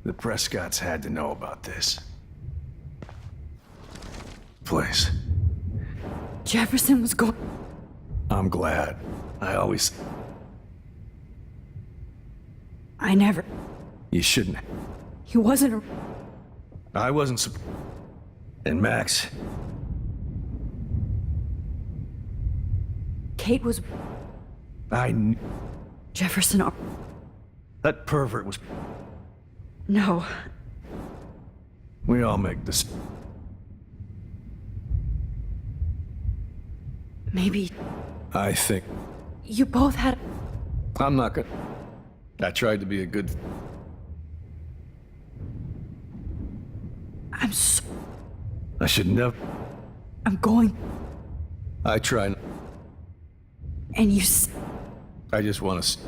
The Prescotts had to know about this place. Jefferson was going... I'm glad. I never... You shouldn't. He wasn't a... I wasn't And Max... Kate was... I knew... Jefferson... That pervert was... No. We all make this... Maybe... I think... You both had... I'm not gonna... I tried to be a good... I'm so... I should never... I'm going... I try... And you... I just want to...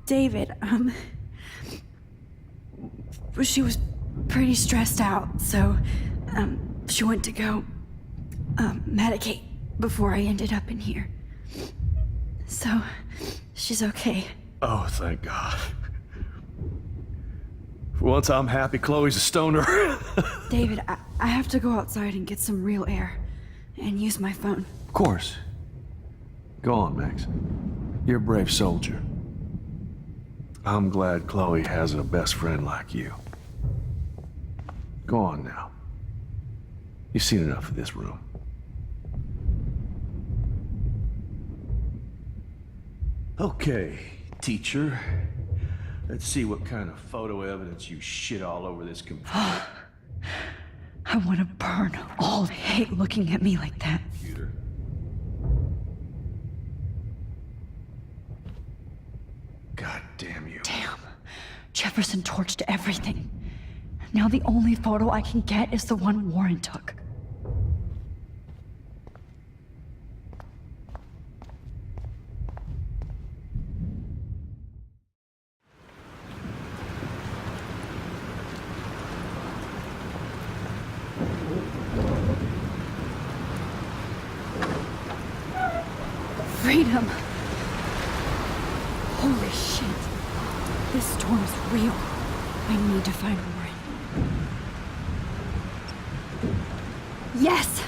David, she was pretty stressed out, so, she went to go, medicate before I ended up in here. So, she's okay. Oh, thank God. For once I'm happy Chloe's a stoner. David, I have to go outside and get some real air, and use my phone. Of course. Go on, Max. You're a brave soldier. I'm glad Chloe has a best friend like you. Go on now. You've seen enough of this room. Okay, teacher. Let's see what kind of photo evidence you shit all over this computer. I want to burn all. I hate looking at me like that. Computer. God damn you. Damn. Jefferson torched everything. Now the only photo I can get is the one Warren took. Freedom. Holy shit. This storm is real. I need to find Warren. Yes!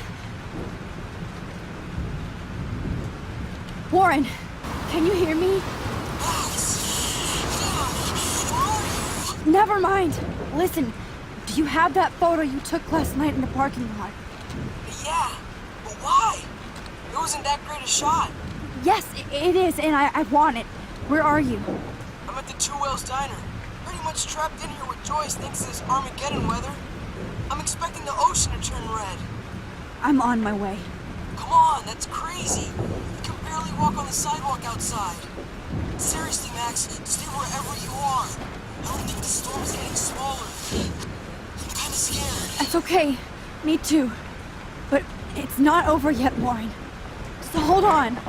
Warren, can you hear me? Never mind. Listen, do you have that photo you took last night in the parking lot? Yeah, but why? It wasn't that great a shot. Yes, it is, and I want it. Where are you? I'm at the Two Whales Diner. Pretty much trapped in here with Joyce thanks to this Armageddon weather. I'm expecting the ocean to turn red. I'm on my way. Come on, that's crazy. You can barely walk on the sidewalk outside. Seriously, Max, stay wherever you are. I don't think the storm is getting smaller. I'm kinda scared. That's okay. Me too. But it's not over yet, Warren. So hold on.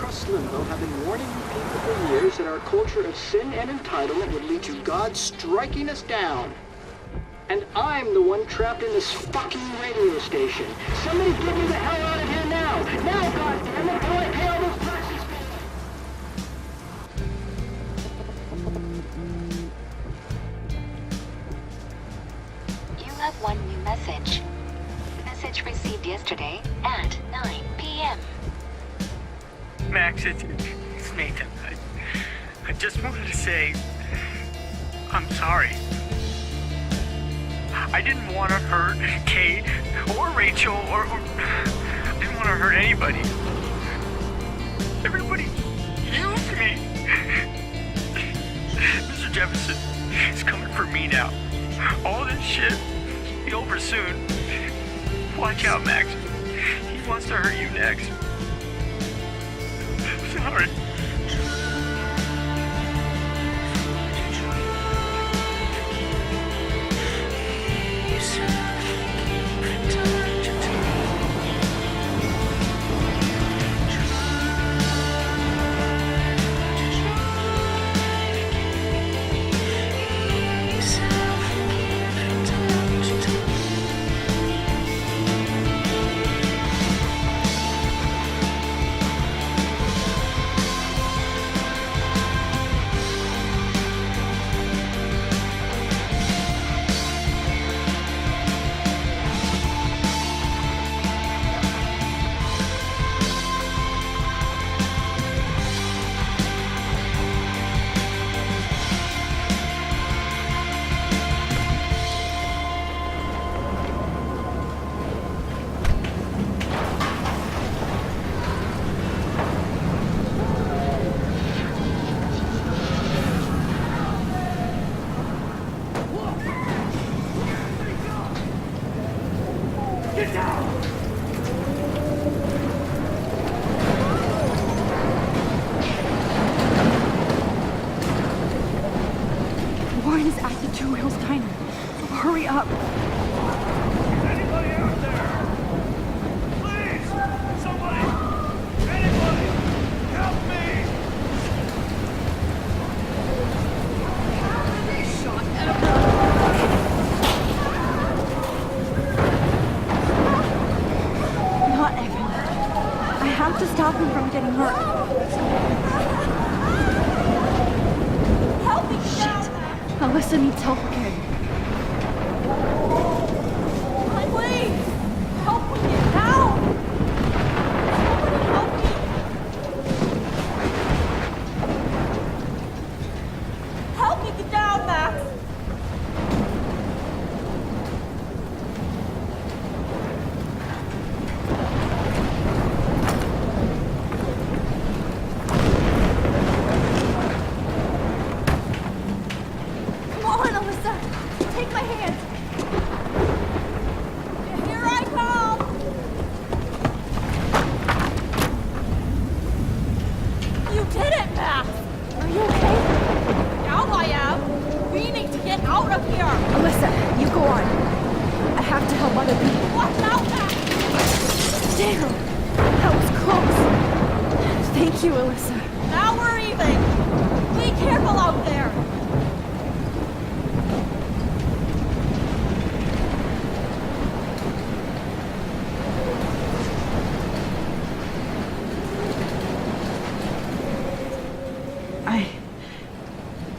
across limbo have been warning you people for years that our culture of sin and entitlement would lead to God striking us down. And I'm the one trapped in this fucking radio station. Somebody get me the hell out of here now! Now, goddammit, before I pay all those taxes! You have one new message. Message received yesterday at 9 p.m. Max, it's Nathan. I just wanted to say, I'm sorry. I didn't want to hurt Kate or Rachel or I didn't want to hurt anybody. Everybody used me. Mr. Jefferson is coming for me now. All this shit will be over soon. Watch out, Max. He wants to hurt you next. Sorry. Why is acid 2 wheels tiny? Hurry up! Anybody out there? Please! Somebody! Anybody! Help me! Shut Not Evan. I have to stop him from getting hurt. Help me! Shit! Alyssa needs help again. Please! Help me get down! Somebody help me! Help me get down, Max! Come on, Alyssa! Take my hand! Here I come! You did it, Max! Are you okay? Now I am! We need to get out of here! Alyssa, you go on. I have to help other people. Watch out, Max! Damn! That was close! Thank you, Alyssa. Now we're even! Be careful out there!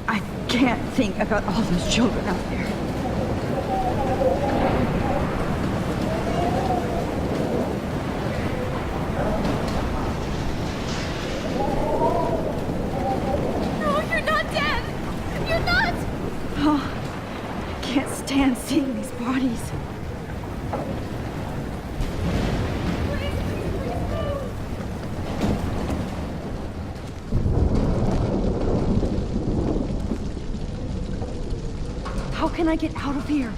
I can't think about all those children out there. No, you're not dead! You're not! Oh, I can't stand seeing these bodies. How can I get out of here?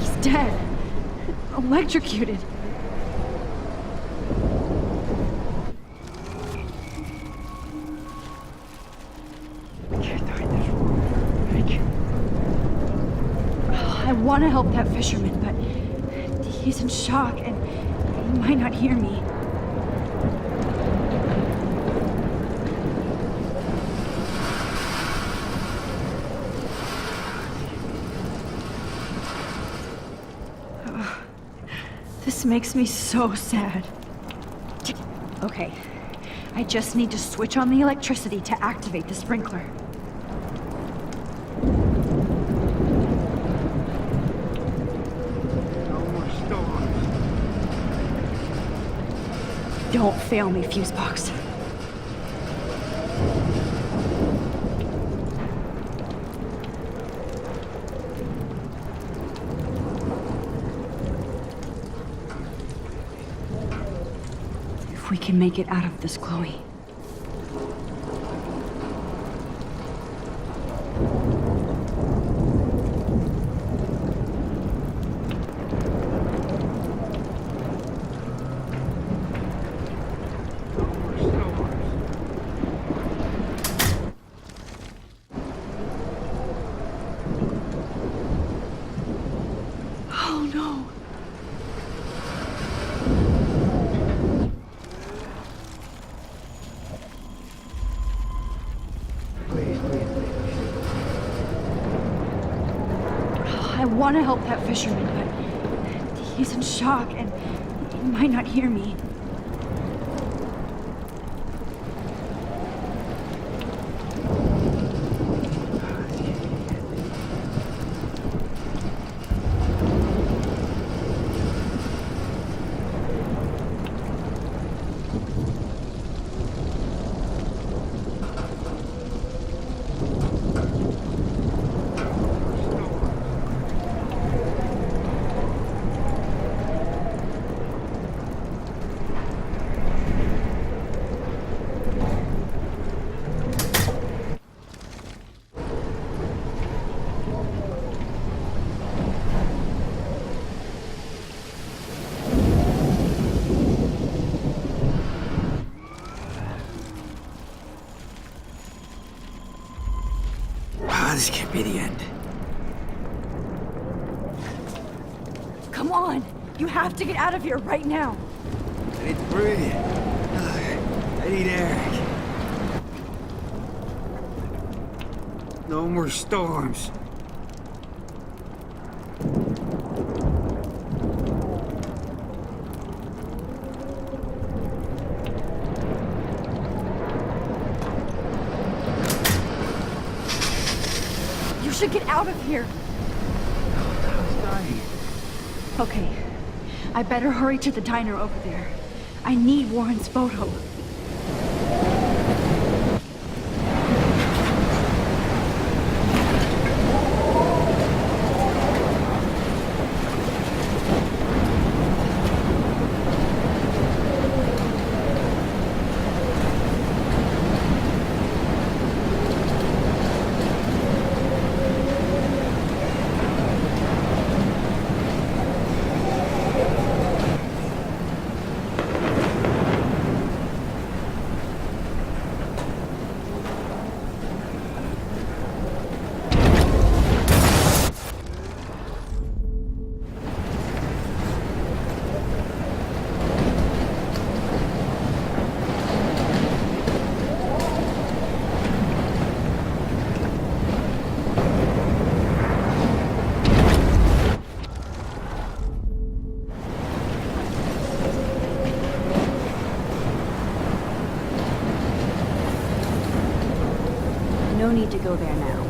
He's dead. electrocuted. I want to help that fisherman, but he's in shock and he might not hear me. This makes me so sad. Okay, I just need to switch on the electricity to activate the sprinkler. Don't fail me, Fusebox. If we can make it out of this, Chloe. Oh no. I want to help that fisherman, but he's in shock and he might not hear me. This can't be the end. Come on! You have to get out of here right now! I need to breathe. I need air. No more storms. You should get out of here! Okay, I better hurry to the diner over there. I need Warren's photo. No need to go there now.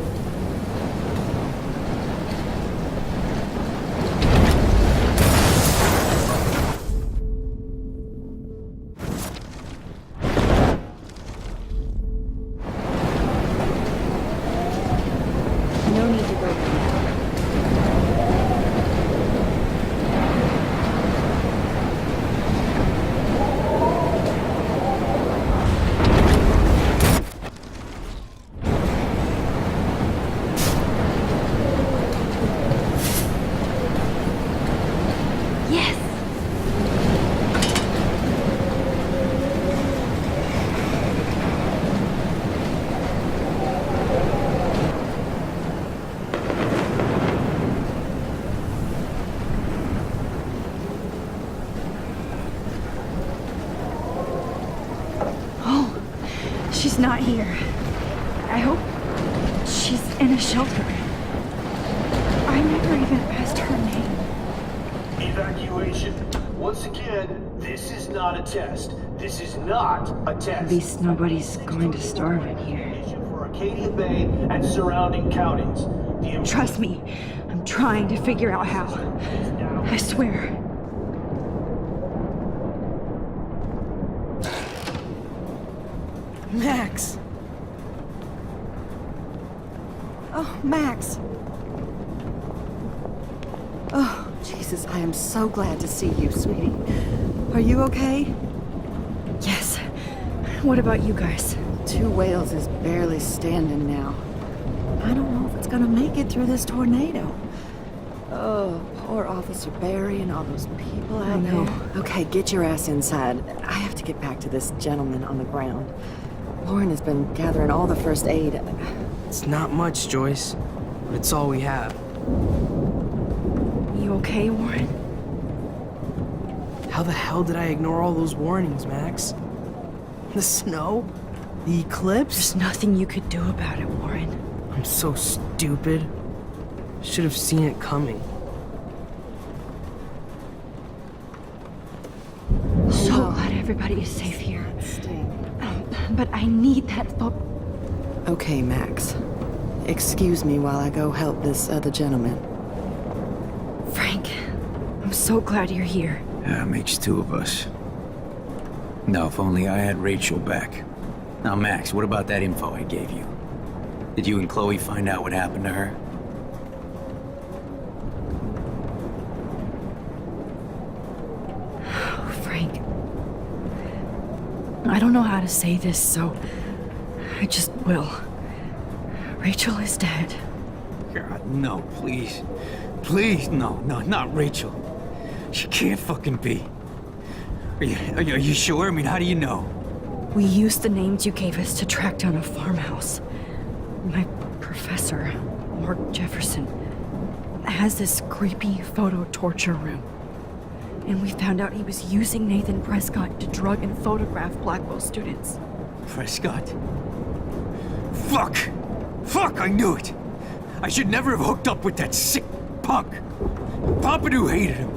No need to go there now. Yes! here. I hope she's in a shelter. I never even asked her name. Evacuation. Once again, this is not a test. This is not a test. At least nobody's going to starve in here. For Acadia Bay and surrounding counties. Trust me, I'm trying to figure out how. I swear. Max! Oh, Max! Oh, Jesus, I am so glad to see you, sweetie. Are you okay? Yes. What about you guys? 2 Wales is barely standing now. I don't know if it's gonna make it through this tornado. Oh, poor Officer Barry and all those people out there. Okay, get your ass inside. I have to get back to this gentleman on the ground. Lauren has been gathering all the first aid. It's not much, Joyce, but it's all we have. You okay, Warren? How the hell did I ignore all those warnings, Max? The snow? The eclipse? There's nothing you could do about it, Warren. I'm so stupid. Should have seen it coming. So glad everybody is safe here. But I need that Okay, Max. Excuse me while I go help this other gentleman. Frank, I'm so glad you're here. Yeah, it makes 2 of us. Now, if only I had Rachel back. Now, Max, what about that info I gave you? Did you and Chloe find out what happened to her? Oh, Frank. I don't know how to say this, so I just will. Rachel is dead. God, no, please. Please, no, not Rachel. She can't fucking be. Are you sure? I mean, how do you know? We used the names you gave us to track down a farmhouse. My professor, Mark Jefferson, has this creepy photo torture room. And we found out he was using Nathan Prescott to drug and photograph Blackwell students. Prescott? Fuck! Fuck, I knew it! I should never have hooked up with that sick punk! Pompidou hated him!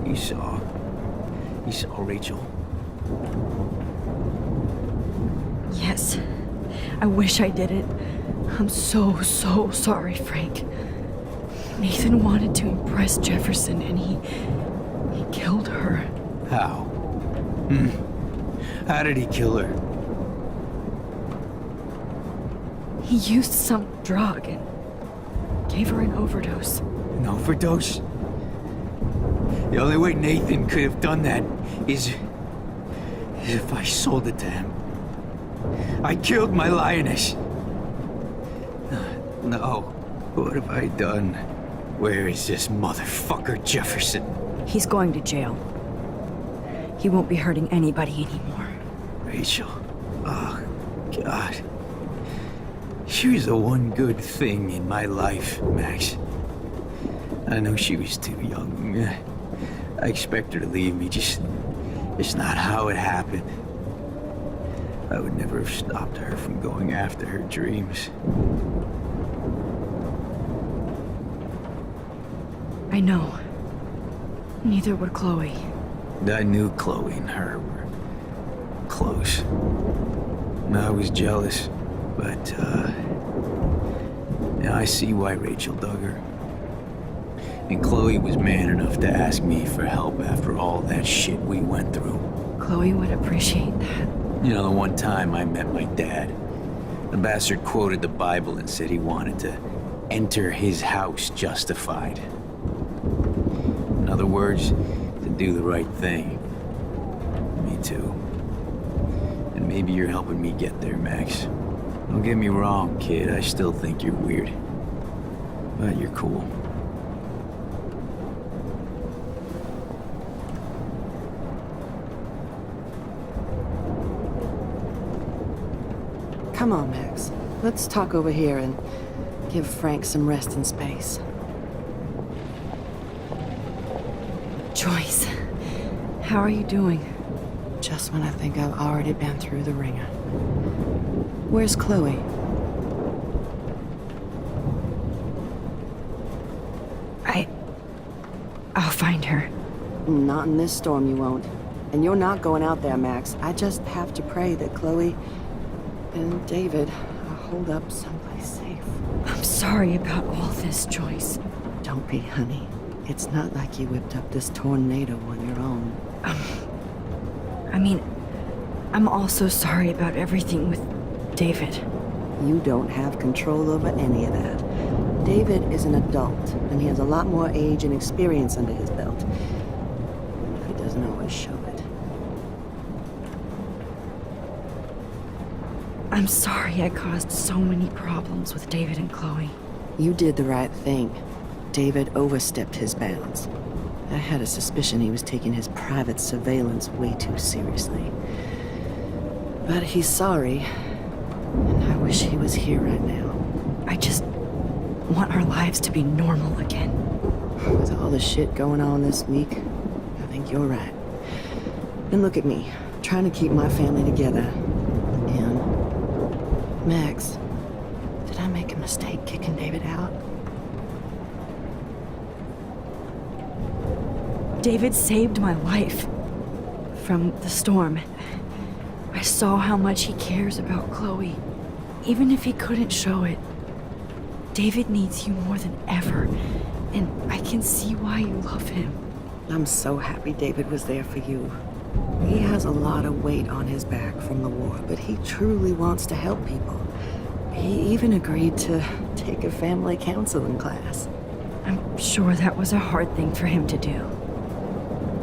You saw Rachel? Yes. I wish I did it. I'm so sorry, Frank. Nathan wanted to impress Jefferson, and he killed her. How? How did he kill her? He used some drug and gave her an overdose. An overdose? The only way Nathan could have done that is if I sold it to him. I killed my lioness. No. What have I done? Where is this motherfucker Jefferson? He's going to jail. He won't be hurting anybody anymore. Rachel. Oh, God. She was the one good thing in my life, Max. I know she was too young. I expect her to leave me, just not how it happened. I would never have stopped her from going after her dreams. I know. Neither would Chloe. I knew Chloe and her were close. I was jealous, but, I see why Rachel dug her. And Chloe was man enough to ask me for help after all that shit we went through. Chloe would appreciate that. You know, the one time I met my dad, the bastard quoted the Bible and said he wanted to enter his house justified. In other words, to do the right thing. Me too. And maybe you're helping me get there, Max. Don't get me wrong, kid. I still think you're weird. But you're cool. Come on, Max. Let's talk over here and give Frank some rest and space. Joyce, how are you doing? Just when I think I've already been through the ringer. Where's Chloe? I'll find her. Not in this storm, you won't. And you're not going out there, Max. I just have to pray that Chloe and David hold up someplace safe. I'm sorry about all this, Joyce. Don't be, honey. It's not like you whipped up this tornado on your own. I mean, I'm also sorry about everything with David. You don't have control over any of that. David is an adult, and he has a lot more age and experience under his belt. He doesn't always show it. I'm sorry I caused so many problems with David and Chloe. You did the right thing. David overstepped his bounds. I had a suspicion he was taking his private surveillance way too seriously. But he's sorry, and I wish he was here right now. I just want our lives to be normal again. With all the shit going on this week, I think you're right. And look at me, trying to keep my family together. And Max, did I make a mistake kicking David out? David saved my life from the storm. I saw how much he cares about Chloe, even if he couldn't show it. David needs you more than ever, and I can see why you love him. I'm so happy David was there for you. He has a lot of weight on his back from the war, but he truly wants to help people. He even agreed to take a family counseling class. I'm sure that was a hard thing for him to do.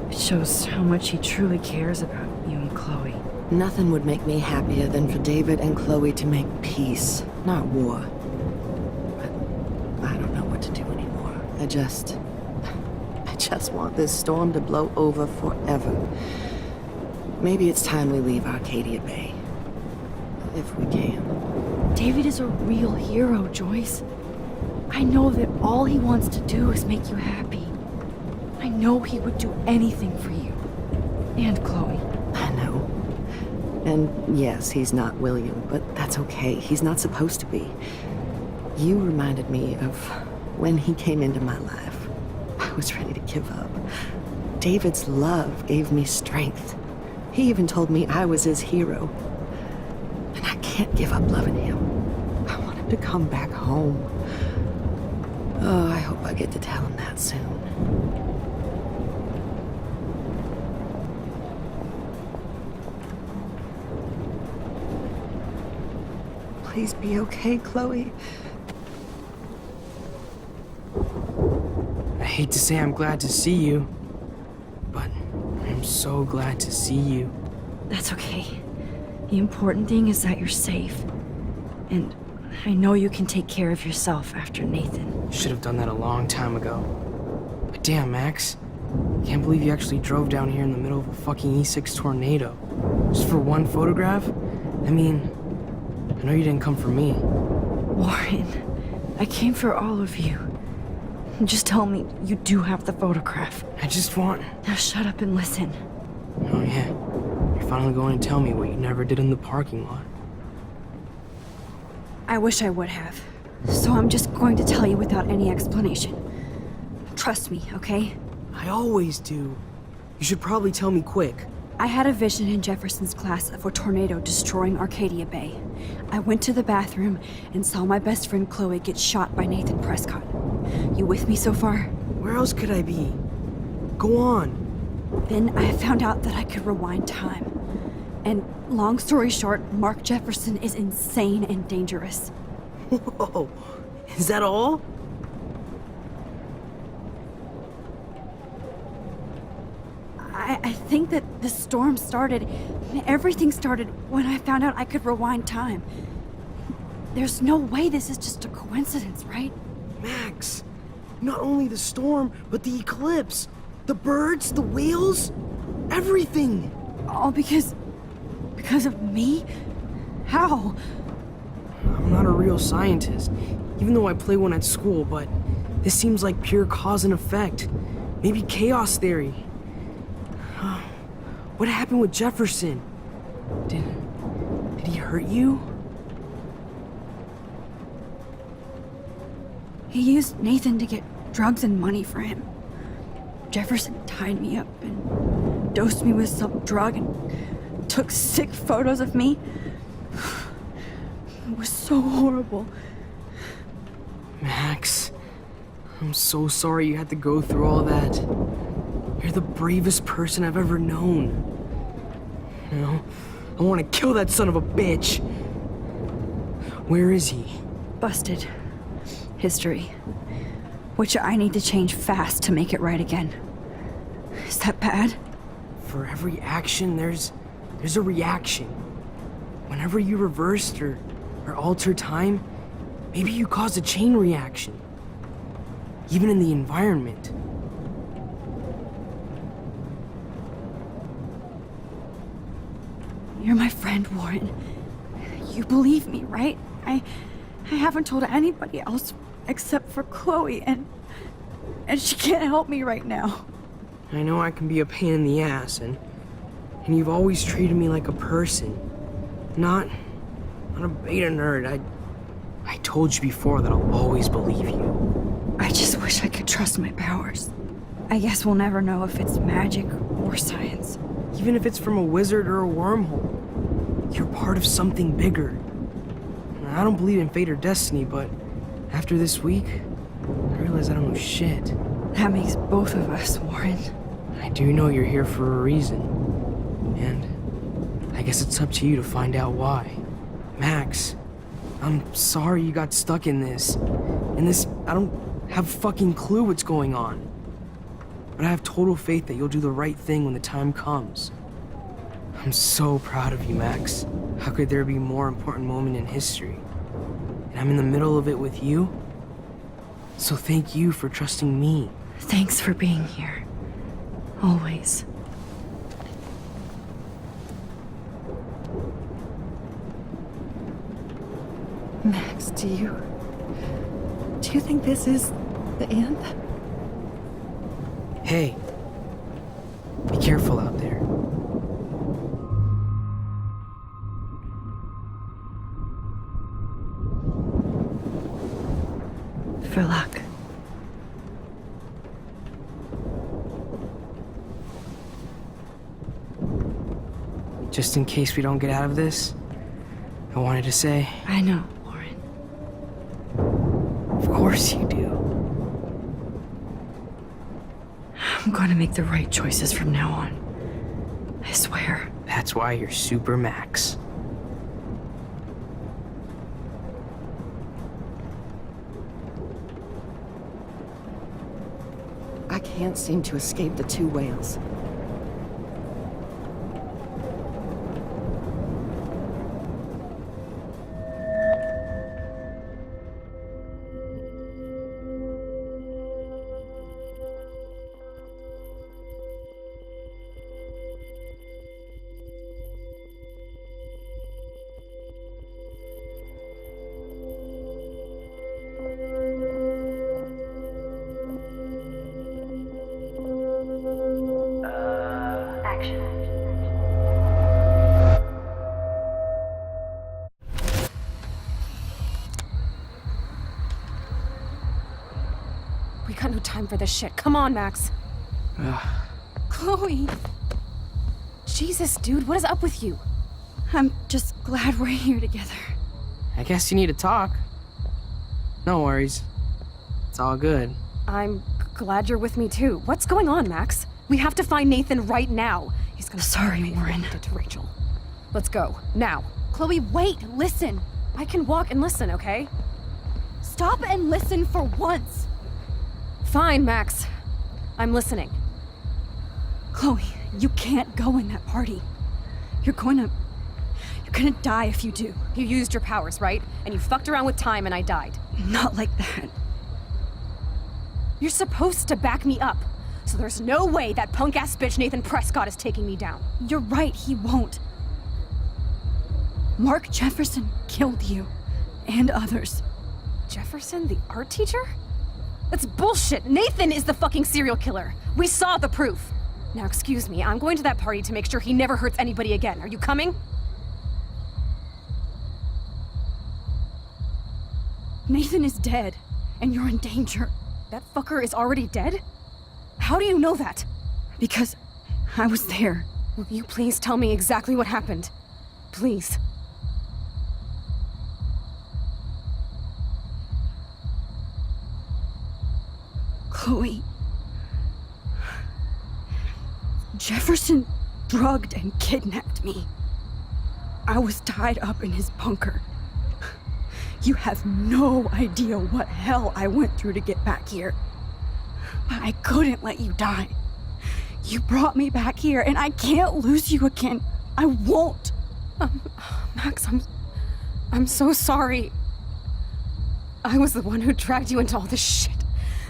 It shows how much he truly cares about you and Chloe. Nothing would make me happier than for David and Chloe to make peace, not war. I don't know what to do anymore. I just want this storm to blow over forever. Maybe it's time we leave Arcadia Bay. If we can. David is a real hero, Joyce. I know that all he wants to do is make you happy. I know he would do anything for you. And Chloe. I know. And yes, he's not William, but that's okay. He's not supposed to be. You reminded me of when he came into my life. I was ready to give up. David's love gave me strength. He even told me I was his hero. And I can't give up loving him. I want him to come back home. Oh, I hope I get to tell him that soon. Please be okay, Chloe. I hate to say I'm glad to see you, but I'm so glad to see you. That's okay. The important thing is that you're safe. And I know you can take care of yourself after Nathan. Should have done that a long time ago. But damn, Max. Can't believe you actually drove down here in the middle of a fucking E6 tornado. Just for one photograph? I mean, I know you didn't come for me. Warren, I came for all of you. Just tell me you do have the photograph. I just want... Now shut up and listen. Oh yeah, you're finally going to tell me what you never did in the parking lot. I wish I would have. So I'm just going to tell you without any explanation. Trust me, okay? I always do. You should probably tell me quick. I had a vision in Jefferson's class of a tornado destroying Arcadia Bay. I went to the bathroom and saw my best friend Chloe get shot by Nathan Prescott. You with me so far? Where else could I be? Go on. Then I found out that I could rewind time. And long story short, Mark Jefferson is insane and dangerous. Whoa, is that all? I think that the storm started, everything started when I found out I could rewind time. There's no way this is just a coincidence, right? Max, not only the storm, but the eclipse, the birds, the whales, everything. All because of me? How? I'm not a real scientist, even though I play one at school, but this seems like pure cause and effect. Maybe chaos theory. What happened with Jefferson? Did he hurt you? He used Nathan to get drugs and money for him. Jefferson tied me up and dosed me with some drug and took sick photos of me. It was so horrible. Max, I'm so sorry you had to go through all that. You're the bravest person I've ever known. You know, I want to kill that son of a bitch. Where is he? Busted. History. Which I need to change fast to make it right again. Is that bad? For every action, there's a reaction. Whenever you reversed or altered time, maybe you caused a chain reaction. Even in the environment. You're my friend, Warren. You believe me, right? I haven't told anybody else except for Chloe, and she can't help me right now. I know I can be a pain in the ass, and you've always treated me like a person. Not a beta nerd. I told you before that I'll always believe you. I just wish I could trust my powers. I guess we'll never know if it's magic or science. Even if it's from a wizard or a wormhole, you're part of something bigger. I don't believe in fate or destiny, but after this week, I realize I don't know shit. That makes both of us, Warren. I do know you're here for a reason. And I guess it's up to you to find out why. Max, I'm sorry you got stuck in this. I don't have a fucking clue what's going on. But I have total faith that you'll do the right thing when the time comes. I'm so proud of you, Max. How could there be a more important moment in history? And I'm in the middle of it with you. So thank you for trusting me. Thanks for being here. Always. Max, do you think this is the end? Hey, be careful out there. For luck. Just in case we don't get out of this, I wanted to say... I know, Warren. Of course you do. I'm going to make the right choices from now on. I swear. That's why you're Super Max. I can't seem to escape the two whales. We got no time for this shit. Come on, Max. Chloe. Jesus, dude, what is up with you? I'm just glad we're here together. I guess you need to talk. No worries. It's all good. I'm glad you're with me too. What's going on, Max? We have to find Nathan right now. He's gonna Sorry, Warren. Did to Rachel. Let's go now. Chloe, wait. Listen. I can walk and listen, okay? Stop and listen for once. Fine, Max. I'm listening. Chloe, you can't go in that party. You're gonna die if you do. You used your powers, right? And you fucked around with time and I died. Not like that. You're supposed to back me up. So there's no way that punk-ass bitch Nathan Prescott is taking me down. You're right, he won't. Mark Jefferson killed you. And others. Jefferson, the art teacher? That's bullshit. Nathan is the fucking serial killer. We saw the proof. Now, excuse me, I'm going to that party to make sure he never hurts anybody again. Are you coming? Nathan is dead, and you're in danger. That fucker is already dead? How do you know that? Because I was there. Will you please tell me exactly what happened? Please. Chloe. Jefferson drugged and kidnapped me. I was tied up in his bunker. You have no idea what hell I went through to get back here. But I couldn't let you die. You brought me back here, and I can't lose you again. I won't. Max, I'm so sorry. I was the one who dragged you into all this shit.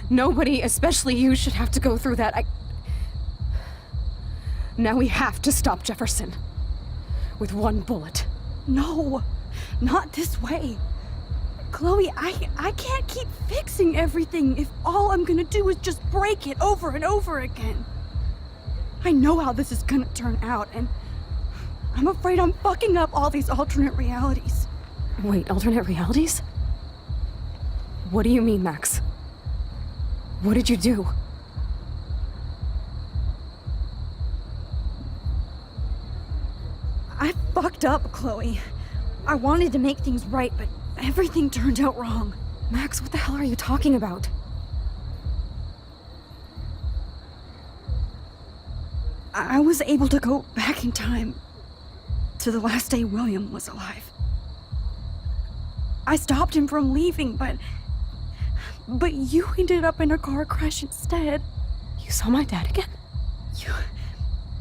Nobody, especially you, should have to go through that. Now we have to stop Jefferson. With one bullet. No, not this way. Chloe, I can't keep fixing everything if all I'm gonna do is just break it over and over again. I know how this is gonna turn out, and I'm afraid I'm fucking up all these alternate realities. Wait, alternate realities? What do you mean, Max? What did you do? I fucked up, Chloe. I wanted to make things right, but everything turned out wrong. Max, what the hell are you talking about? I was able to go back in time to the last day William was alive. I stopped him from leaving, but you ended up in a car crash instead. You saw my dad again?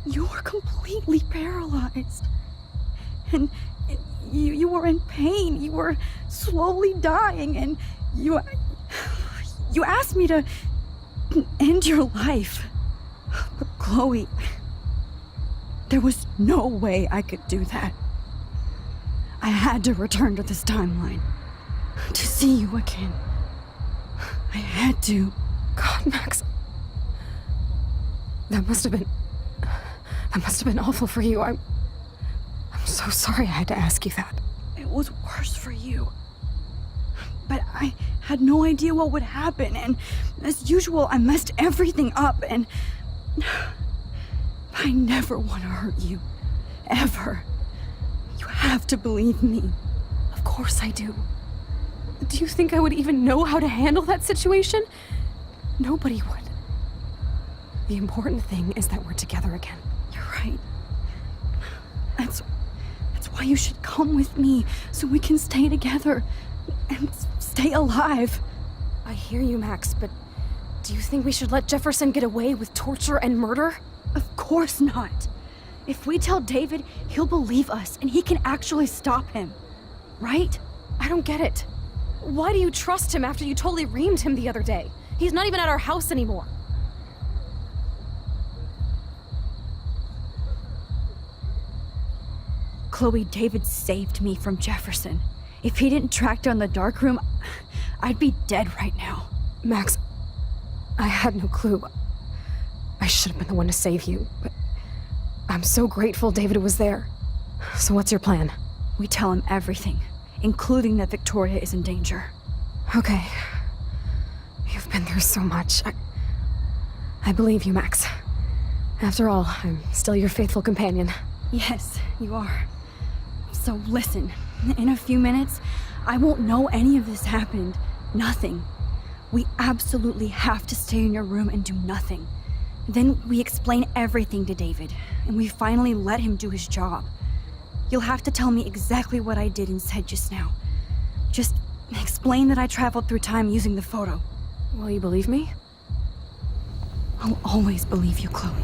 You were completely paralyzed. And you were in pain. You were slowly dying, and you asked me to end your life. But Chloe, there was no way I could do that. I had to return to this timeline to see you again. I had to. God, Max. That must have been awful for you. I'm so sorry I had to ask you that. It was worse for you. But I had no idea what would happen, and as usual, I messed everything up, and I never want to hurt you. Ever. You have to believe me. Of course I do. Do you think I would even know how to handle that situation? Nobody would. The important thing is that we're together again. You're right. That's why you should come with me, so we can stay together and stay alive. I hear you, Max, but do you think we should let Jefferson get away with torture and murder? Of course not. If we tell David, he'll believe us, and he can actually stop him. Right? I don't get it. Why do you trust him after you totally reamed him the other day? He's not even at our house anymore. Chloe, David saved me from Jefferson. If he didn't track down the darkroom, I'd be dead right now. Max, I had no clue. I should have been the one to save you, but I'm so grateful David was there. So what's your plan? We tell him everything, including that Victoria is in danger. Okay. You've been through so much. I believe you, Max. After all, I'm still your faithful companion. Yes, you are. So listen, in a few minutes, I won't know any of this happened. Nothing. We absolutely have to stay in your room and do nothing. Then we explain everything to David, and we finally let him do his job. You'll have to tell me exactly what I did and said just now. Just explain that I traveled through time using the photo. Will you believe me? I'll always believe you, Chloe.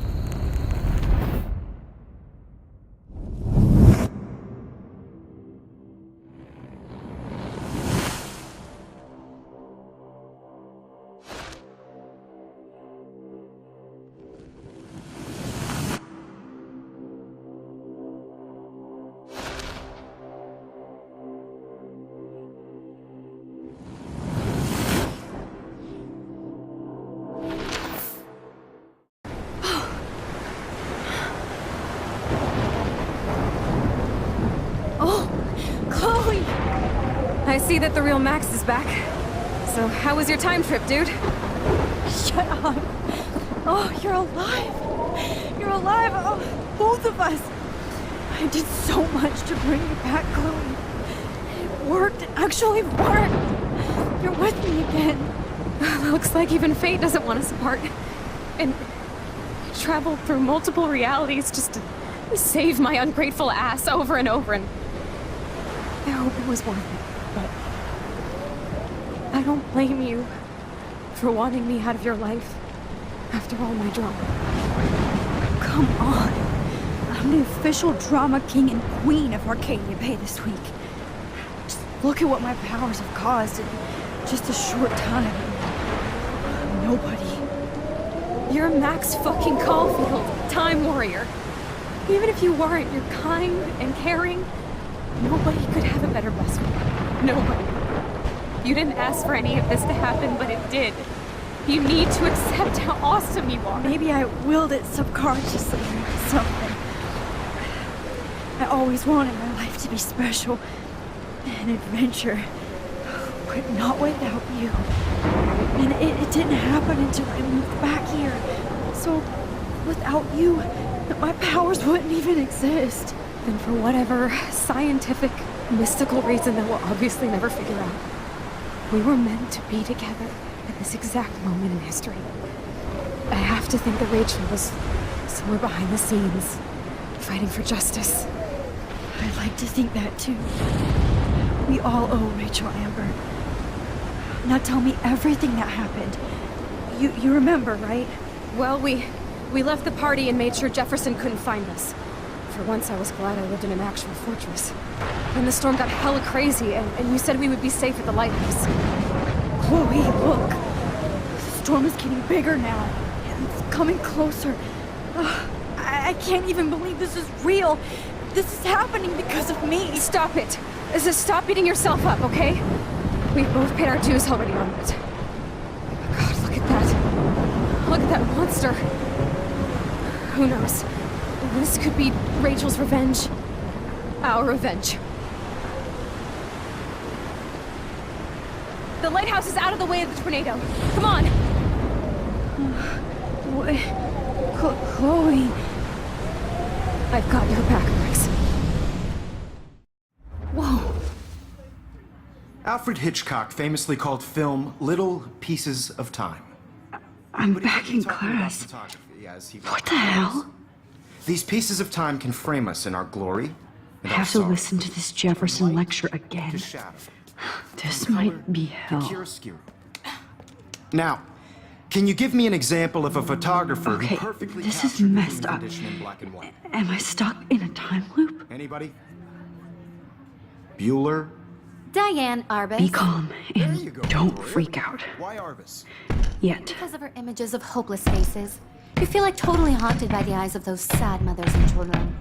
I see that the real Max is back. So, how was your time trip, dude? Shut up. Oh, you're alive. You're alive. Oh, both of us. I did so much to bring you back, Chloe. It worked. It actually worked. You're with me again. Looks like even fate doesn't want us apart. And I traveled through multiple realities just to save my ungrateful ass over and over, and I hope it was worth it, but I don't blame you for wanting me out of your life after all my drama. Come on. I'm the official drama king and queen of Arcadia Bay this week. Just look at what my powers have caused in just a short time. Nobody. You're Max fucking Caulfield, Time Warrior. Even if you weren't, you're kind and caring. Nobody could have a better best friend. Nobody. You didn't ask for any of this to happen, but it did. You need to accept how awesome you are. Maybe I willed it subconsciously or something. I always wanted my life to be special. An adventure. But not without you. And it didn't happen until I moved back here. So, without you, my powers wouldn't even exist. And for whatever scientific, mystical reason that we'll obviously never figure out, we were meant to be together at this exact moment in history. I have to think that Rachel was somewhere behind the scenes, fighting for justice. I'd like to think that too. We all owe Rachel Amber. Now tell me everything that happened. You remember, right? Well, we left the party and made sure Jefferson couldn't find us. For once, I was glad I lived in an actual fortress. Then the storm got hella crazy, and you said we would be safe at the lighthouse. Chloe, look. The storm is getting bigger now. And it's coming closer. I can't even believe this is real. This is happening because of me. Stop it. Stop beating yourself up, okay? We've both paid our dues already on it. God, look at that. Look at that monster. Who knows? This could be Rachel's revenge. Our revenge. The lighthouse is out of the way of the tornado. Come on! What? Chloe. I've got your back, Max. Whoa. Alfred Hitchcock famously called film little pieces of time. I'm back in class. What the hell? These pieces of time can frame us in our glory I have to listen to this Jefferson lecture again. This might be hell. Now, can you give me an example of a photographer who perfectly this is captured messed human up. condition in black and white? Am I stuck in a time loop? Anybody? Bueller? Diane Arbus. Be calm and don't freak out. Why Arbus? Yet. Because of her images of hopeless faces. You feel like totally haunted by the eyes of those sad mothers and children.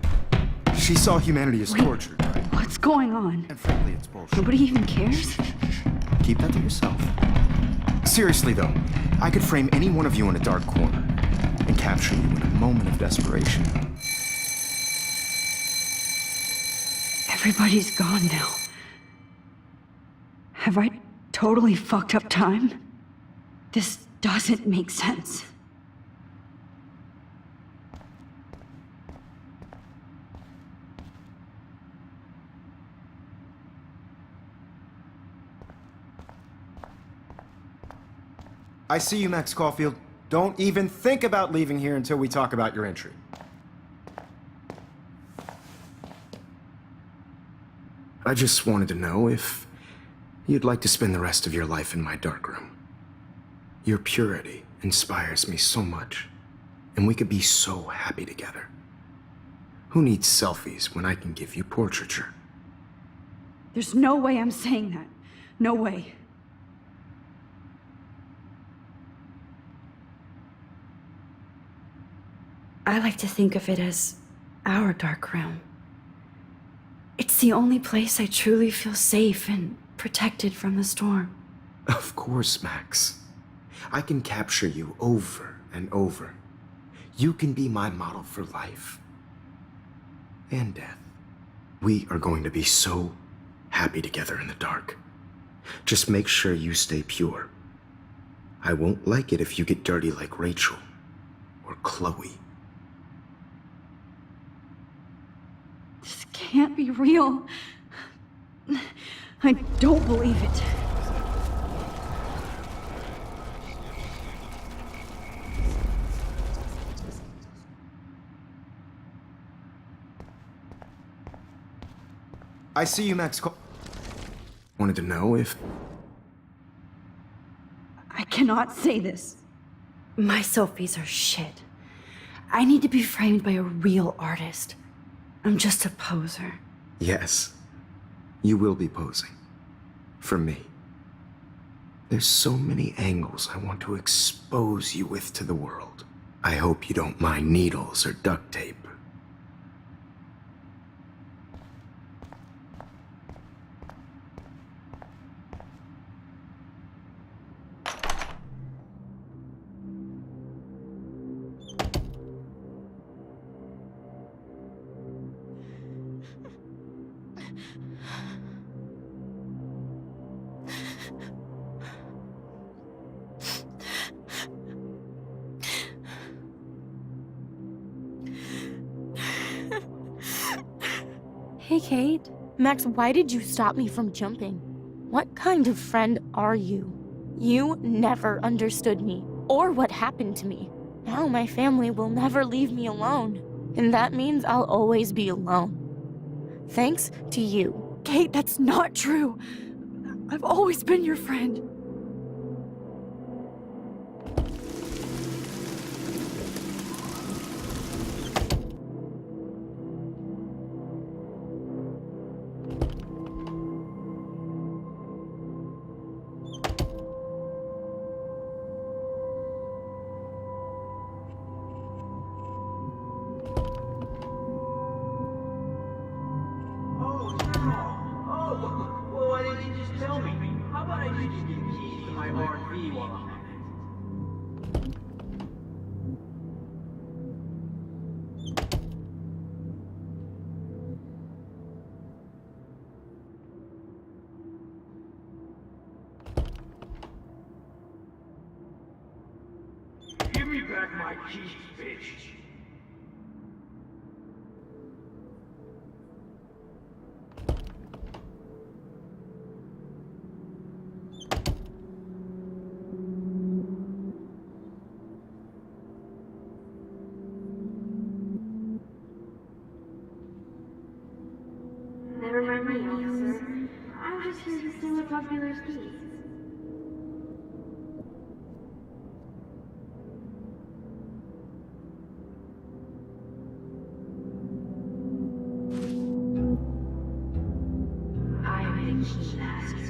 She saw humanity as tortured, right? What's going on? And frankly, it's bullshit. Nobody even cares? Keep that to yourself. Seriously, though, I could frame any one of you in a dark corner and capture you in a moment of desperation. Everybody's gone now. Have I totally fucked up time? This doesn't make sense. I see you, Max Caulfield. Don't even think about leaving here until we talk about your entry. I just wanted to know if you'd like to spend the rest of your life in my darkroom. Your purity inspires me so much, and we could be so happy together. Who needs selfies when I can give you portraiture? There's no way I'm saying that. No way. I like to think of it as our dark room. It's the only place I truly feel safe and protected from the storm. Of course, Max. I can capture you over and over. You can be my model for life and death. We are going to be so happy together in the dark. Just make sure you stay pure. I won't like it if you get dirty like Rachel or Chloe. This can't be real. I don't believe it. I see you, Max. Wanted to know if... I cannot say this. My selfies are shit. I need to be framed by a real artist. I'm just a poser. Yes, you will be posing. For me. There's so many angles I want to expose you with to the world. I hope you don't mind needles or duct tape. Hey, Kate. Max, why did you stop me from jumping? What kind of friend are you? You never understood me, or what happened to me. Now my family will never leave me alone, and that means I'll always be alone. Thanks to you. Kate, that's not true. I've always been your friend. Well, why didn't you just tell me? How about I just give you keys to my RV while I'm at it? Give me back my keys, bitch. Never mind me, officer. I'm just here to steal a popular's keys. I'm the key master.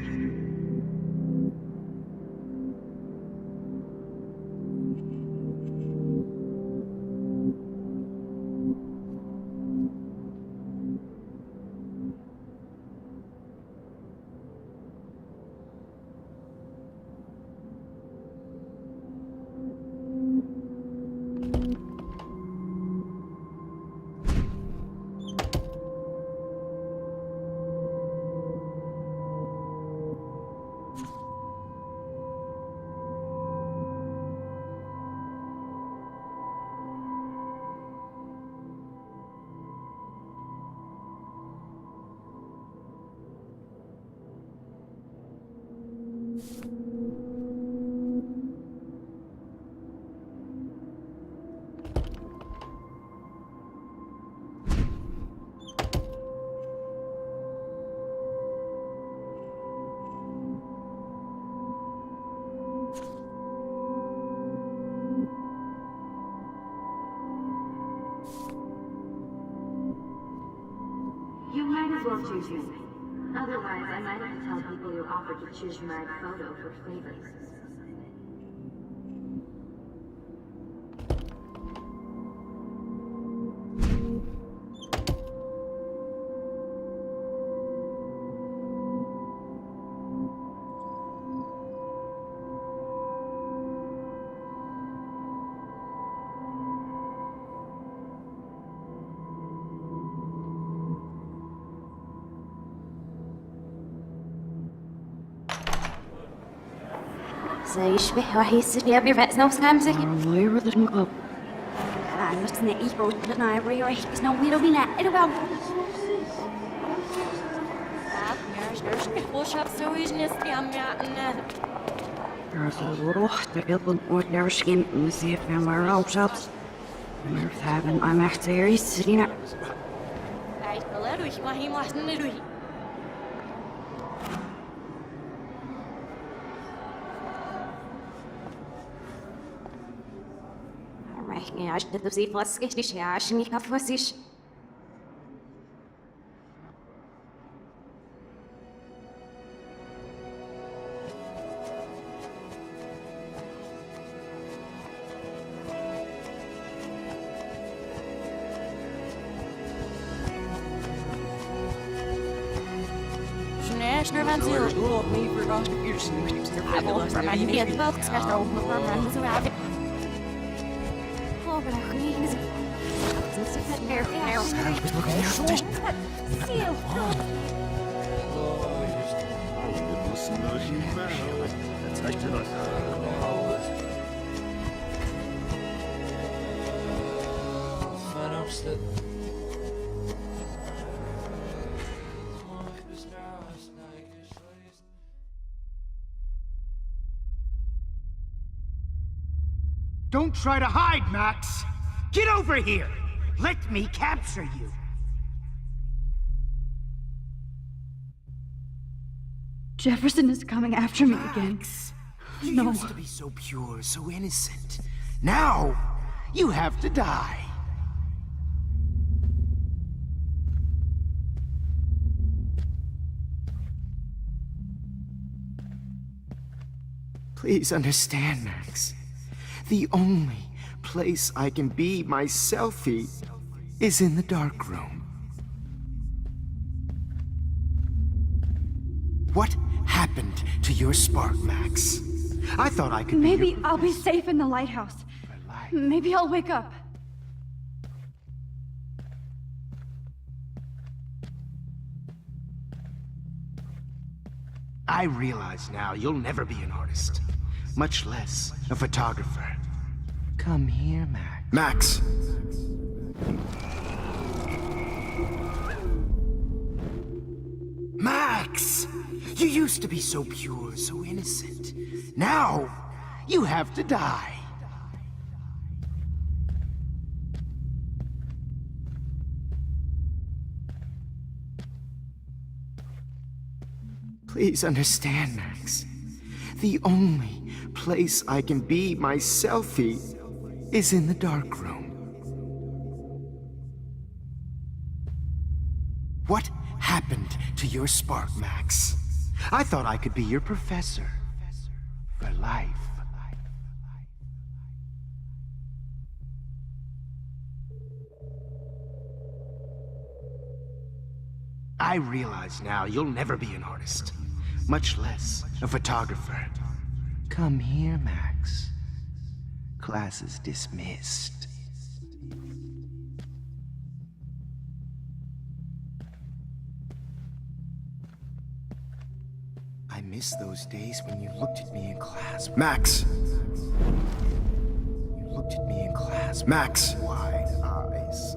You might as well choose me. Otherwise, I might have to tell people you offered to choose my photo for favors. يشبه وحيس يا بيرفع نفس خمسة Where did you go? أنا بس نقيش بروح أنا ريح بس نومي لو بينا إيه بقى There's a little still with their skin in the sea and where else up. We're having I'm actually sitting up. Ja, ich dachte, du siehst was richtig, ja, ich nicht auf was ich. Don't try to hide, Max! Get over here! Let me capture you! Jefferson is coming after me again. You No. used to be so pure, so innocent. Now, you have to die. Please understand, Max. The only place I can be myself is in the dark room. What happened to your spark, Max? I thought I could Maybe I'll be safe in the lighthouse. Maybe I'll wake up. I realize now you'll never be an artist, much less a photographer. Come here, Max. Max! Max! You used to be so pure, so innocent. Now, you have to die. Please understand, Max. The only place I can be myself is in the dark room. What happened to your spark, Max? I thought I could be your professor for life. I realize now you'll never be an artist, much less a photographer. Come here, Max. Class is dismissed. I miss those days when you looked at me in class. Max! You looked at me in class. Max! Wide eyes.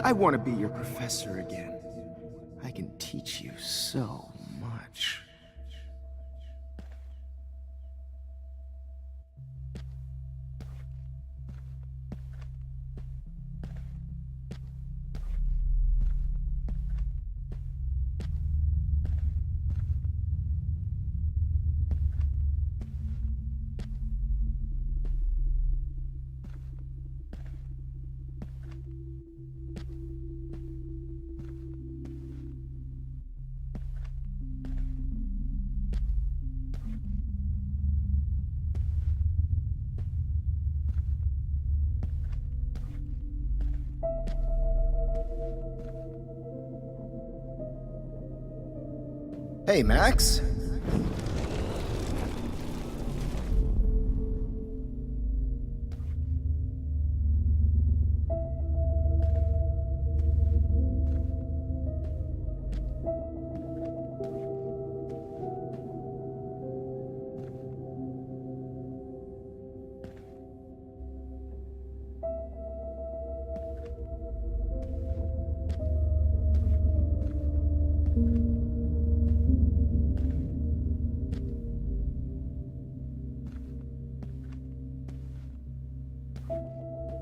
I want to be your professor again. I can teach you so much. Hey, Max.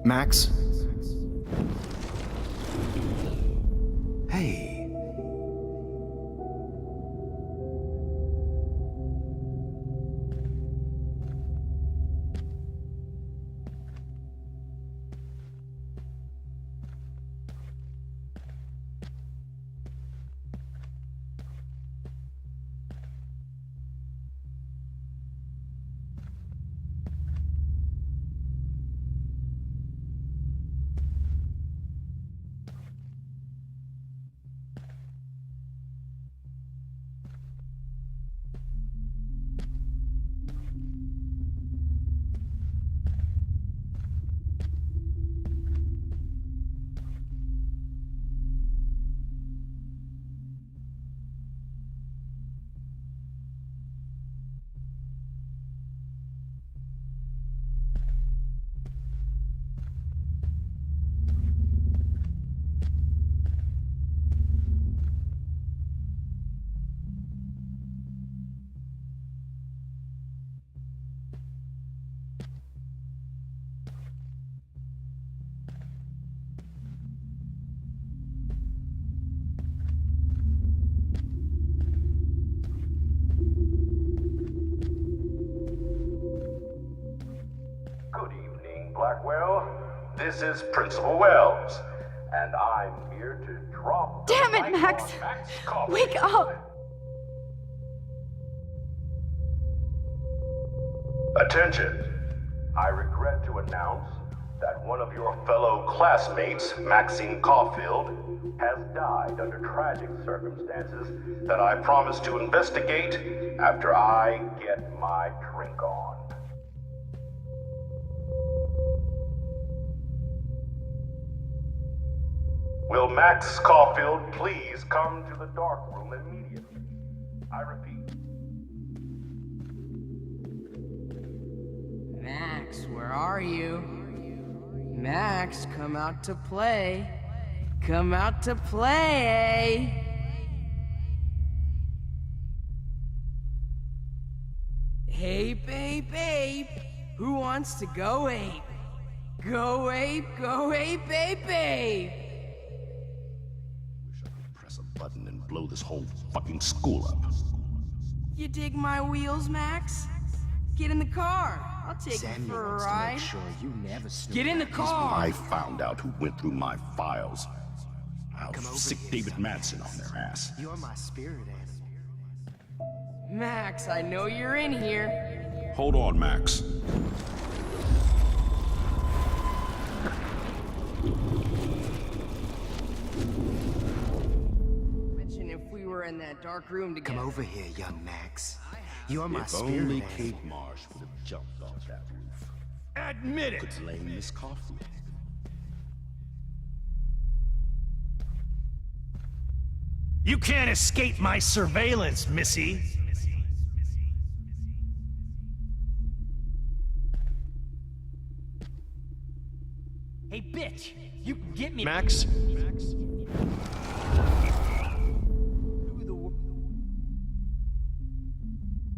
Max? Hey. Blackwell, this is Principal Wells, and I'm here to drop the Damn it, mic Max! on Max Coffee. Wake up! Attention! I regret to announce that one of your fellow classmates, Maxine Caulfield, has died under tragic circumstances that I promise to investigate after I get my drink on. Will Max Caulfield please come to the dark room immediately? I repeat. Max, where are you? Max, come out to play. Come out to play. Hey, babe. Who wants to go ape? Go ape, babe. Press a button and blow this whole fucking school up. You dig my wheels, Max? Get in the car. I'll take you for a ride. Get in the car. I found out who went through my files. I'll sick David Madsen on their ass. You're my spirit animal. Max, I know you're in here. Hold on, Max. Imagine if we were in that dark room together. Come over here, young Max. You're my If spirit only animal. Kate Marsh would have jumped off that roof. Admit it! Could blame Miss Caulfield. You can't escape my surveillance, Missy. Hey, bitch! You can get me. Max?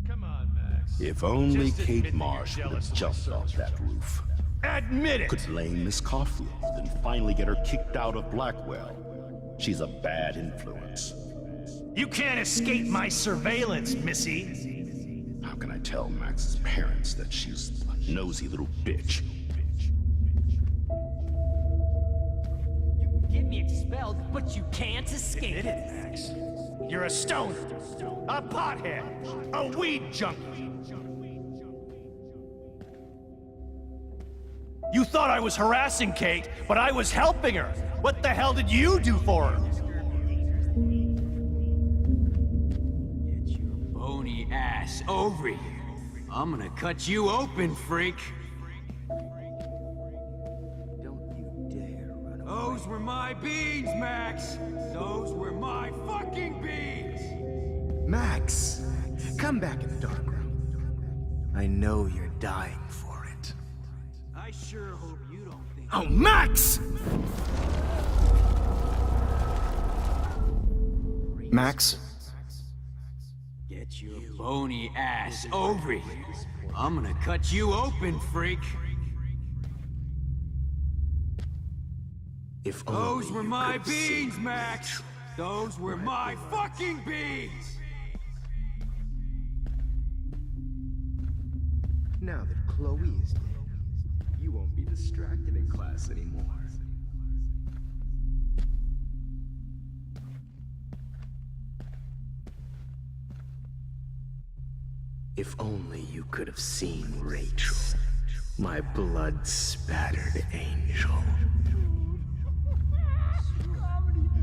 Come on, Max. If only Just Kate admit that you're Marsh would jealous have of jumped my off that roof. Admit it! Could blame Miss Caulfield and finally get her kicked out of Blackwell. She's a bad influence. You can't escape my surveillance, Missy. How can I tell Max's parents that she's a nosy little bitch? You can get me expelled, but you can't escape. Admit it, Max. You're a stoner, a pothead, a weed junkie. You thought I was harassing Kate, but I was helping her. What the hell did you do for her? Get your bony ass over here. I'm gonna cut you open, freak. Don't you dare run away. Those were my beans, Max. Those were my fucking beans. Max, come back in the dark room. I know you're dying for it. I sure hope you don't think. Oh, Max! Max? Get your bony ass over here. I'm gonna cut you open, freak. If Those only were you my could have seen beans, Max! Those were my fucking beans! Now that Chloe is dead, you won't be distracted in class anymore. If only you could have seen Rachel, my blood-spattered angel.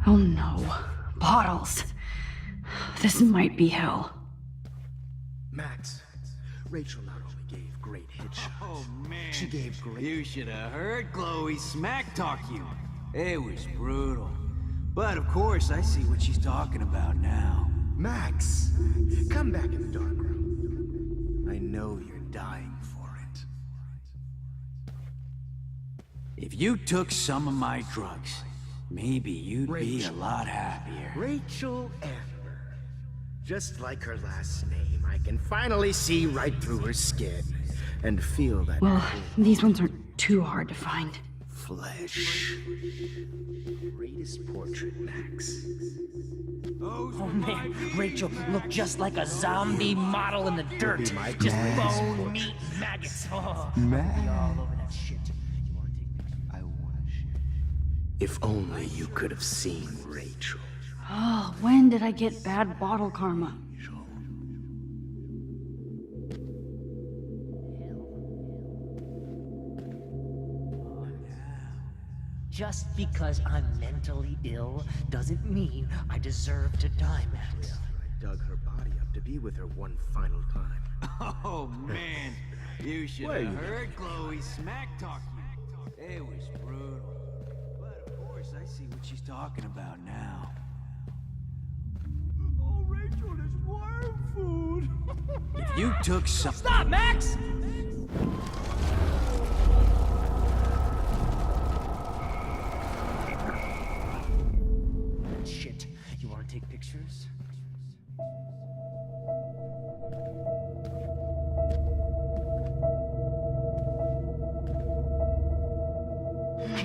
Oh no. Bottles. This might be hell. Max, Rachel not only gave great headshots, Oh man, she gave great... You should have heard Chloe smack talk you. It was brutal. But of course, I see what she's talking about now. Max, come back in the dark room. I know you're dying for it. If you took some of my drugs, maybe you'd be a Rachel. lot happier. Rachel Amber. Just like her last name, I can finally see right through her skin and feel that Well, these ones aren't too hard to find. flesh. Greatest portrait, Max. Oh man, Rachel looked just like a zombie model in the dirt. Be my Just glass bone, portrait. meat, maggots. Oh, Max. be all over that shit. You wanna take pictures? I want to share. If only you could have seen Rachel. Oh, when did I get bad bottle karma? Just because I'm mentally ill doesn't mean I deserve to die, Max. I dug her body up to be with her one final time. Oh man, you should Wait. have heard Chloe smack talk you. It was brutal. But of course, I see what she's talking about now. Oh, Rachel, there's worm food. If you took some... Stop, Max! Shit. You wanna take pictures?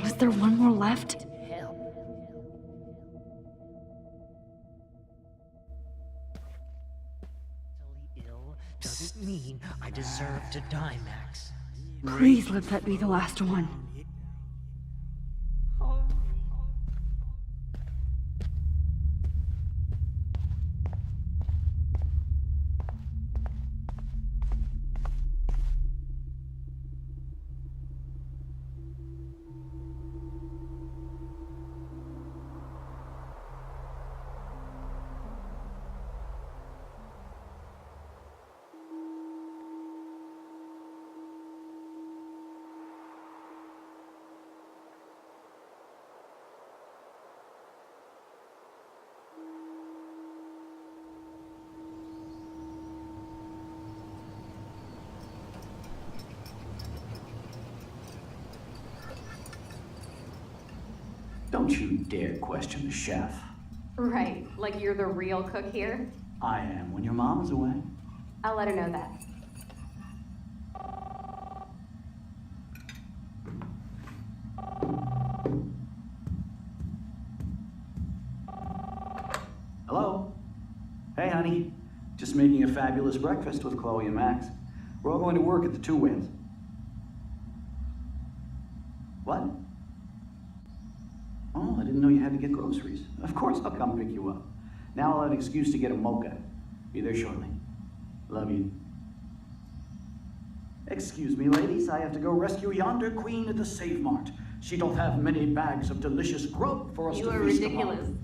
Was there one more left? Hell. Mentally ill doesn't mean I deserve to die, Max. Please let that be the last one. Don't you dare question the chef. Right, like you're the real cook here? I am when your mom is away. I'll let her know that. Hello? Hey, honey. Just making a fabulous breakfast with Chloe and Max. We're all going to work at the Two Winds. What? Oh, I didn't know you had to get groceries. Of course I'll come pick you up. Now I'll have an excuse to get a mocha. Be there shortly. Love you. Excuse me, ladies. I have to go rescue yonder queen at the Save Mart. She doth have many bags of delicious grub for us You to are feast ridiculous. upon.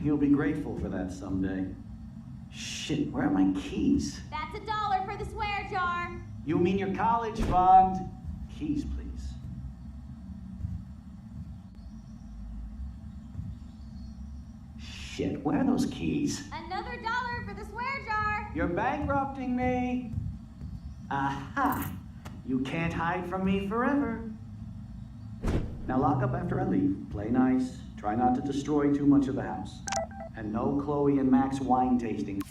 You'll be grateful for that someday. Shit, where are my keys? That's $1 for the swear jar. You mean your college fund? Keys, please. Shit, where are those keys? Another $1 for the swear jar. You're bankrupting me. Aha! You can't hide from me forever. Now lock up after I leave. Play nice. Try not to destroy too much of the house. And no Chloe and Max wine tasting.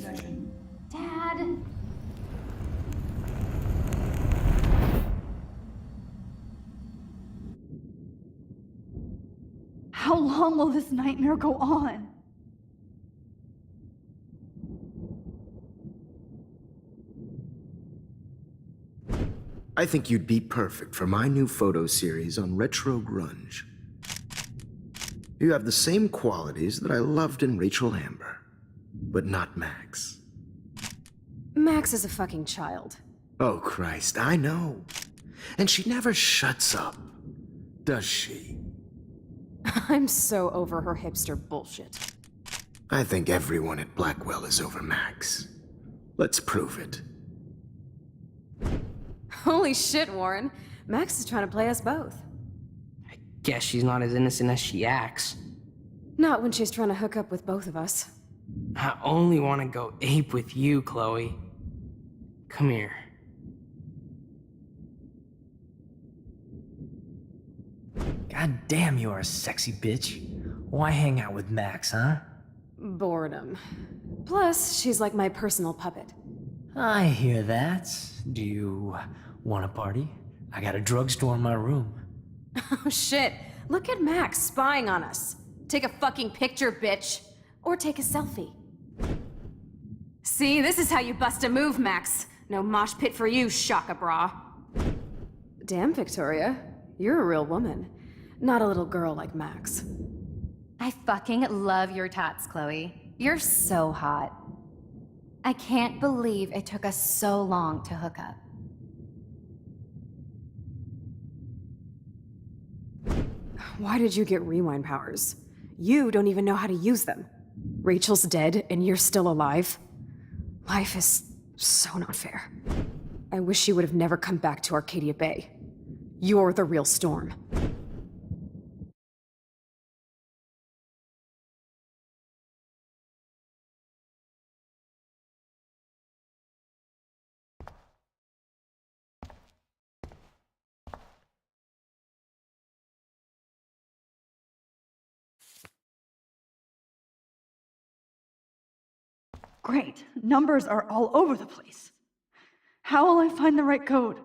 Dad! How long will this nightmare go on? I think you'd be perfect for my new photo series on retro grunge. You have the same qualities that I loved in Rachel Amber, but not Max. Max is a fucking child. Oh, Christ, I know. And she never shuts up, does she? I'm so over her hipster bullshit. I think everyone at Blackwell is over Max. Let's prove it. Holy shit, Warren. Max is trying to play us both. Guess she's not as innocent as she acts. Not when she's trying to hook up with both of us. I only want to go ape with you, Chloe. Come here. God damn, you are a sexy bitch. Why hang out with Max, huh? Boredom. Plus, she's like my personal puppet. I hear that. Do you want a party? I got a drugstore in my room. Oh shit. Look at Max spying on us. Take a fucking picture, bitch. Or take a selfie. See, this is how you bust a move, Max. No mosh pit for you, Shaka Bra. Damn, Victoria. You're a real woman. Not a little girl like Max. I fucking love your tats, Chloe. You're so hot. I can't believe it took us so long to hook up. Why did you get rewind powers? You don't even know how to use them. Rachel's dead and you're still alive. Life is so not fair. I wish you would have never come back to Arcadia Bay. You're the real Storm. Great. Numbers are all over the place. How will I find the right code?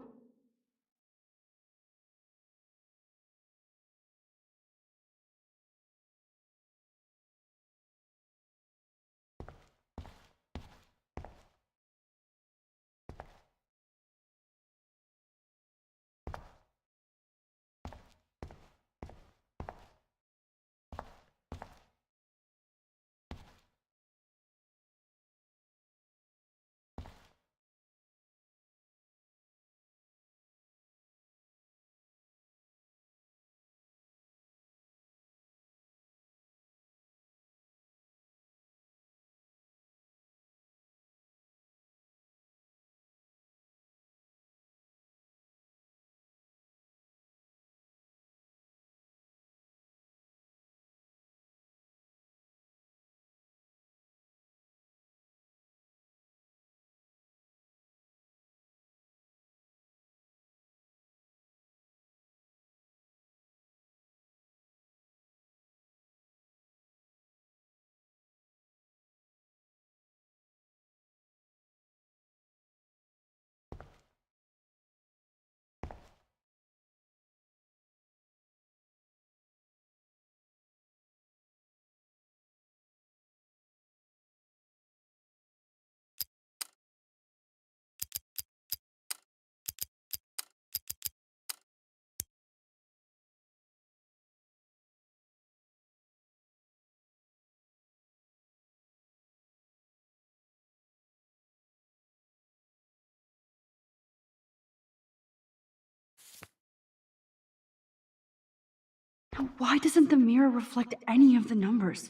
Now, why doesn't the mirror reflect any of the numbers?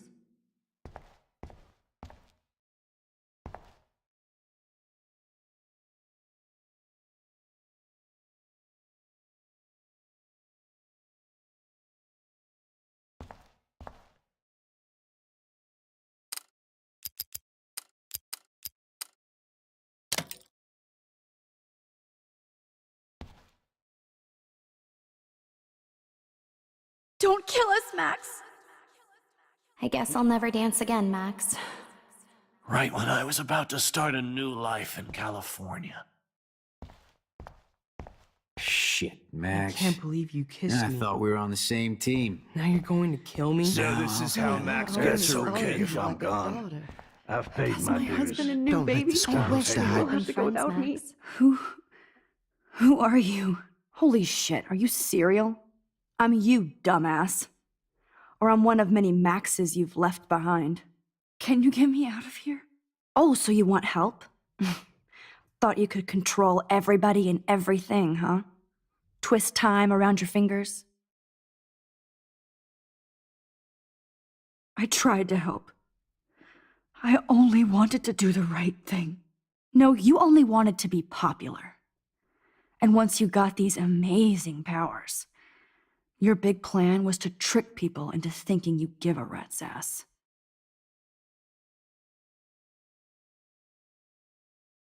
Don't kill us, Max! I guess I'll never dance again, Max. Right when I was about to start a new life in California. Shit, Max. I can't believe you kissed I me. thought we were on the same team. Now you're going to kill me? So this is how Max gets her okay if I'm gone. I've paid my dues. Husband and new Don't let baby. this I guy wish take you over. will have to go without me. Who are you? Holy shit, are you serial? I'm you, dumbass. Or I'm one of many Maxes you've left behind. Can you get me out of here? Oh, so you want help? Thought you could control everybody and everything, huh? Twist time around your fingers? I tried to help. I only wanted to do the right thing. No, you only wanted to be popular. And once you got these amazing powers, your big plan was to trick people into thinking you give a rat's ass.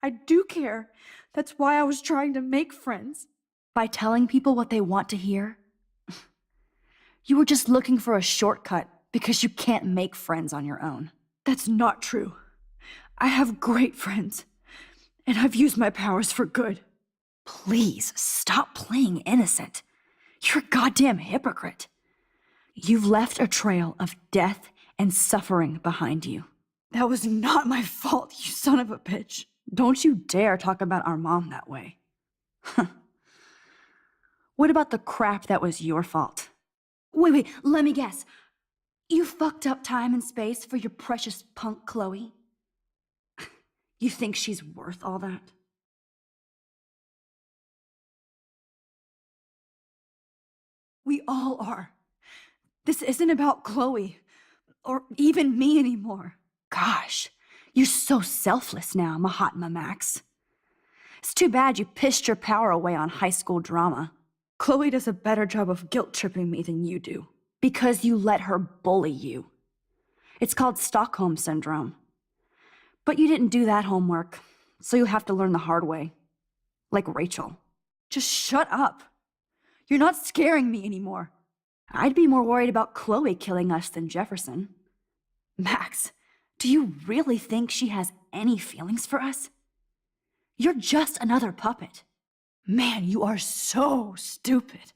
I do care. That's why I was trying to make friends. By telling people what they want to hear? You were just looking for a shortcut because you can't make friends on your own. That's not true. I have great friends, and I've used my powers for good. Please, stop playing innocent. You're a goddamn hypocrite. You've left a trail of death and suffering behind you. That was not my fault, you son of a bitch. Don't you dare talk about our mom that way. What about the crap that was your fault? Wait, let me guess. You fucked up time and space for your precious punk Chloe? You think she's worth all that? We all are. This isn't about Chloe, or even me anymore. Gosh, you're so selfless now, Mahatma Max. It's too bad you pissed your power away on high school drama. Chloe does a better job of guilt-tripping me than you do, because you let her bully you. It's called Stockholm Syndrome. But you didn't do that homework, so you have to learn the hard way. Like Rachel. Just shut up. You're not scaring me anymore. I'd be more worried about Chloe killing us than Jefferson. Max, do you really think she has any feelings for us? You're just another puppet. Man, you are so stupid.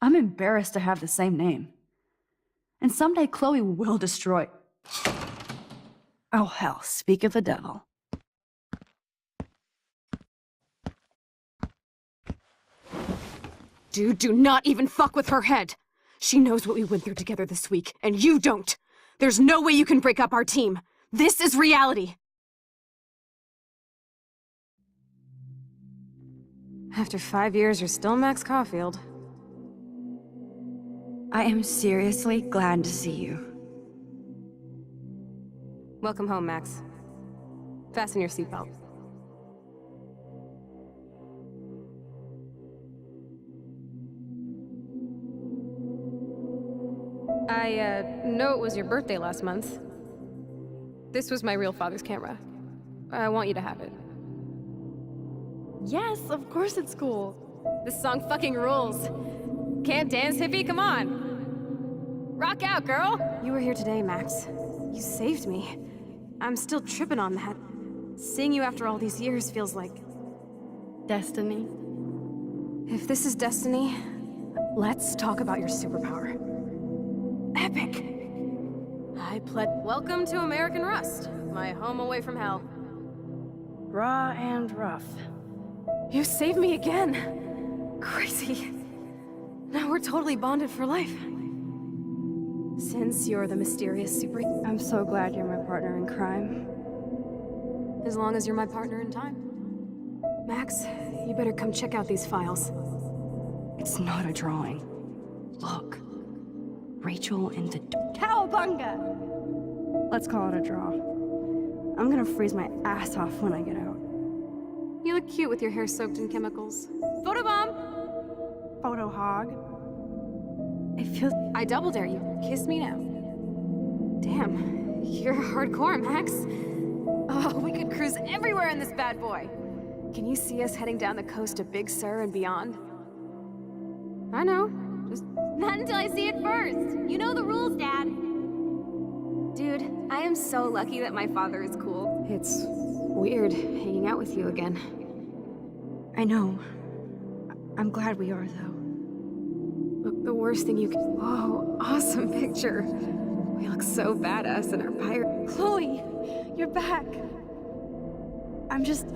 I'm embarrassed to have the same name. And someday Chloe will destroy... Oh hell, speak of the devil. Dude, do not even fuck with her head. She knows what we went through together this week, and you don't. There's no way you can break up our team. This is reality. After 5 years, you're still Max Caulfield. I am seriously glad to see you. Welcome home, Max. Fasten your seatbelt. I know it was your birthday last month. This was my real father's camera. I want you to have it. Yes, of course it's cool. This song fucking rules. Can't dance, hippie? Come on. Rock out, girl! You were here today, Max. You saved me. I'm still tripping on that. Seeing you after all these years feels like... Destiny. If this is destiny, let's talk about your superpower. Epic! I pled... Welcome to American Rust, my home away from hell. Raw and rough. You saved me again! Crazy. Now we're totally bonded for life. Since you're the mysterious super... I'm so glad you're my partner in crime. As long as you're my partner in time. Max, you better come check out these files. It's not a drawing. Look. Rachel and the... Cowabunga! Let's call it a draw. I'm gonna freeze my ass off when I get out. You look cute with your hair soaked in chemicals. Photobomb! Photo hog. It feels... I double dare you. Kiss me now. Damn, you're hardcore, Max. Oh, we could cruise everywhere in this bad boy. Can you see us heading down the coast to Big Sur and beyond? I know. Just Not until I see it first. You know the rules, Dad. Dude, I am so lucky that my father is cool. It's weird hanging out with you again. I know. I'm glad we are, though. Look, the worst thing you can— Whoa, awesome picture. We look so badass in our pirate— Chloe, you're back. I'm just...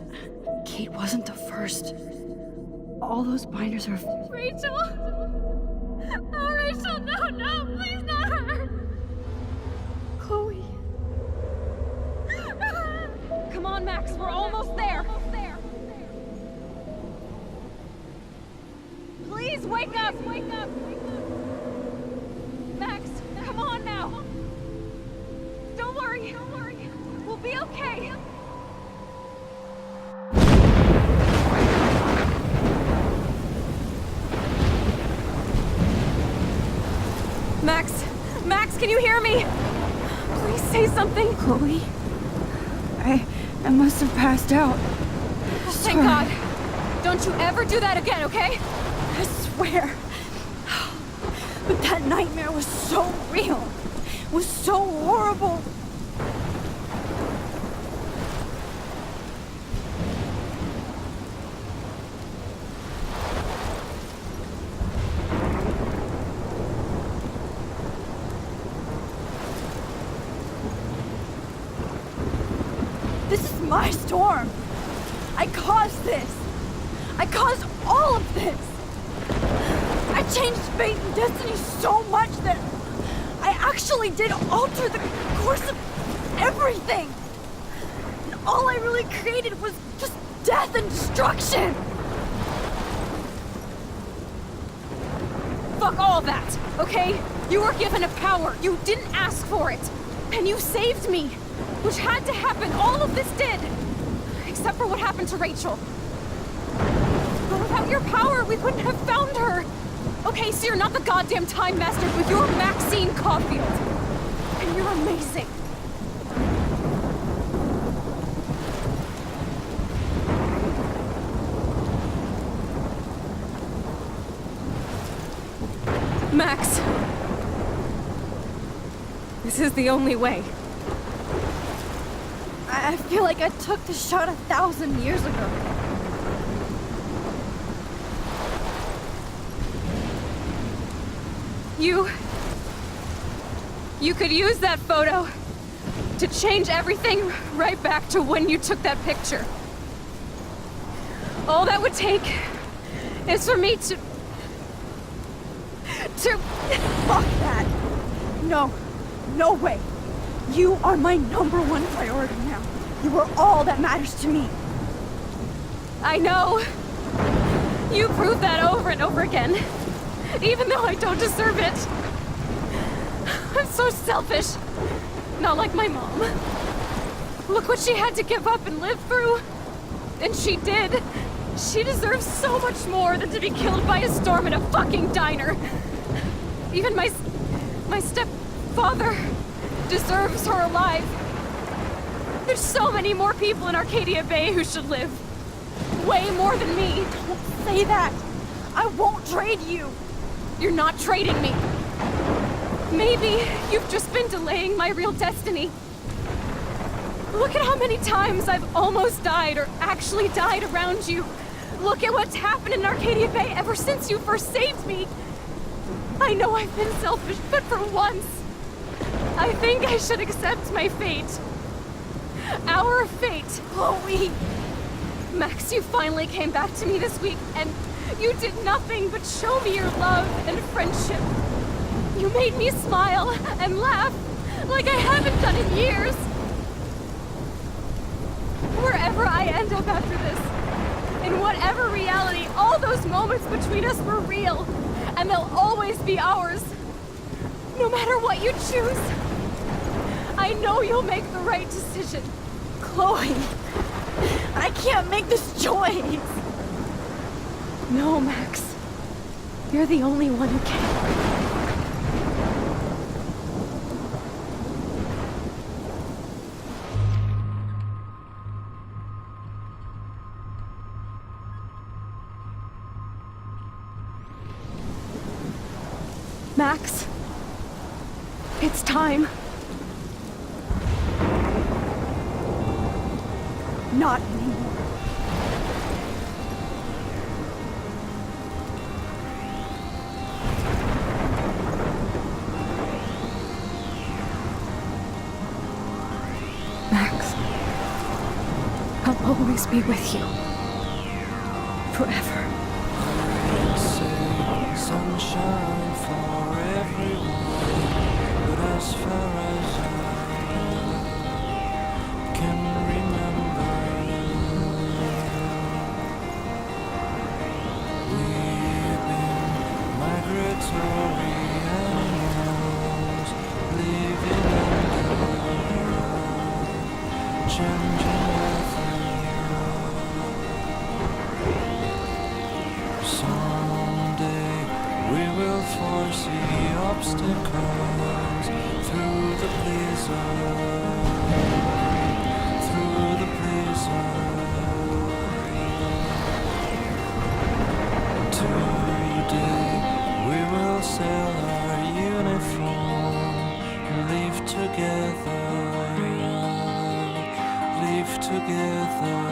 Kate wasn't the first. All those binders are... Rachel! Oh, Rachel, no, please not her! Chloe. Come on, Max, we're almost there. Please wake up! Max, come on now. Don't worry. We'll be okay. Max, can you hear me? Please say something. Chloe? I must have passed out. Thank God. Don't you ever do that again, okay? I swear. But that nightmare was so real. It was so horrible. This is my storm. I caused this. I caused all of this. I changed fate and destiny so much that I actually did alter the course of everything. And all I really created was just death and destruction. Fuck all that, okay? You were given a power. You didn't ask for it. And you saved me, which had to happen. All of this did. Except for what happened to Rachel. But without your power, we couldn't have found her. Okay, so you're not the goddamn Time Master, but you're Maxine Caulfield. And you're amazing. Max. This is the only way. I feel like I took the shot 1,000 years ago. You could use that photo to change everything right back to when you took that picture. All that would take is for me to... Fuck that! No way! You are my #1 priority now. You are all that matters to me. I know. You proved that over and over again. Even though I don't deserve it. I'm so selfish. Not like my mom. Look what she had to give up and live through. And she did. She deserves so much more than to be killed by a storm in a fucking diner. Even my stepfather deserves her alive. There's so many more people in Arcadia Bay who should live. Way more than me. Don't say that. I won't trade you. You're not trading me. Maybe you've just been delaying my real destiny. Look at how many times I've almost died or actually died around you. Look at what's happened in Arcadia Bay ever since you first saved me. I know I've been selfish, but for once, I think I should accept my fate. Our fate. Chloe! Max, you finally came back to me this week, and you did nothing but show me your love and friendship. You made me smile and laugh like I haven't done in years. Wherever I end up after this, in whatever reality, all those moments between us were real, and they'll always be ours. No matter what you choose, I know you'll make the right decision. Chloe, I can't make this choice. No, Max. You're the only one who can. Max, it's time. Not anymore. Max, I'll always be with you. Forever. Sunshine for everyone, but as far as I can remember, we've been migratory animals, living under changing weather. Someday we will foresee obstacles through the blizzard, through the blizzard. Today we will sell our uniform, live together, live together.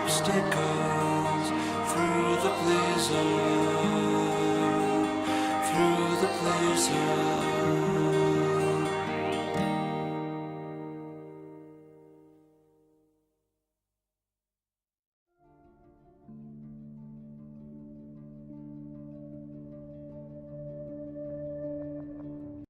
Obstacles through the blizzard, through the blizzard.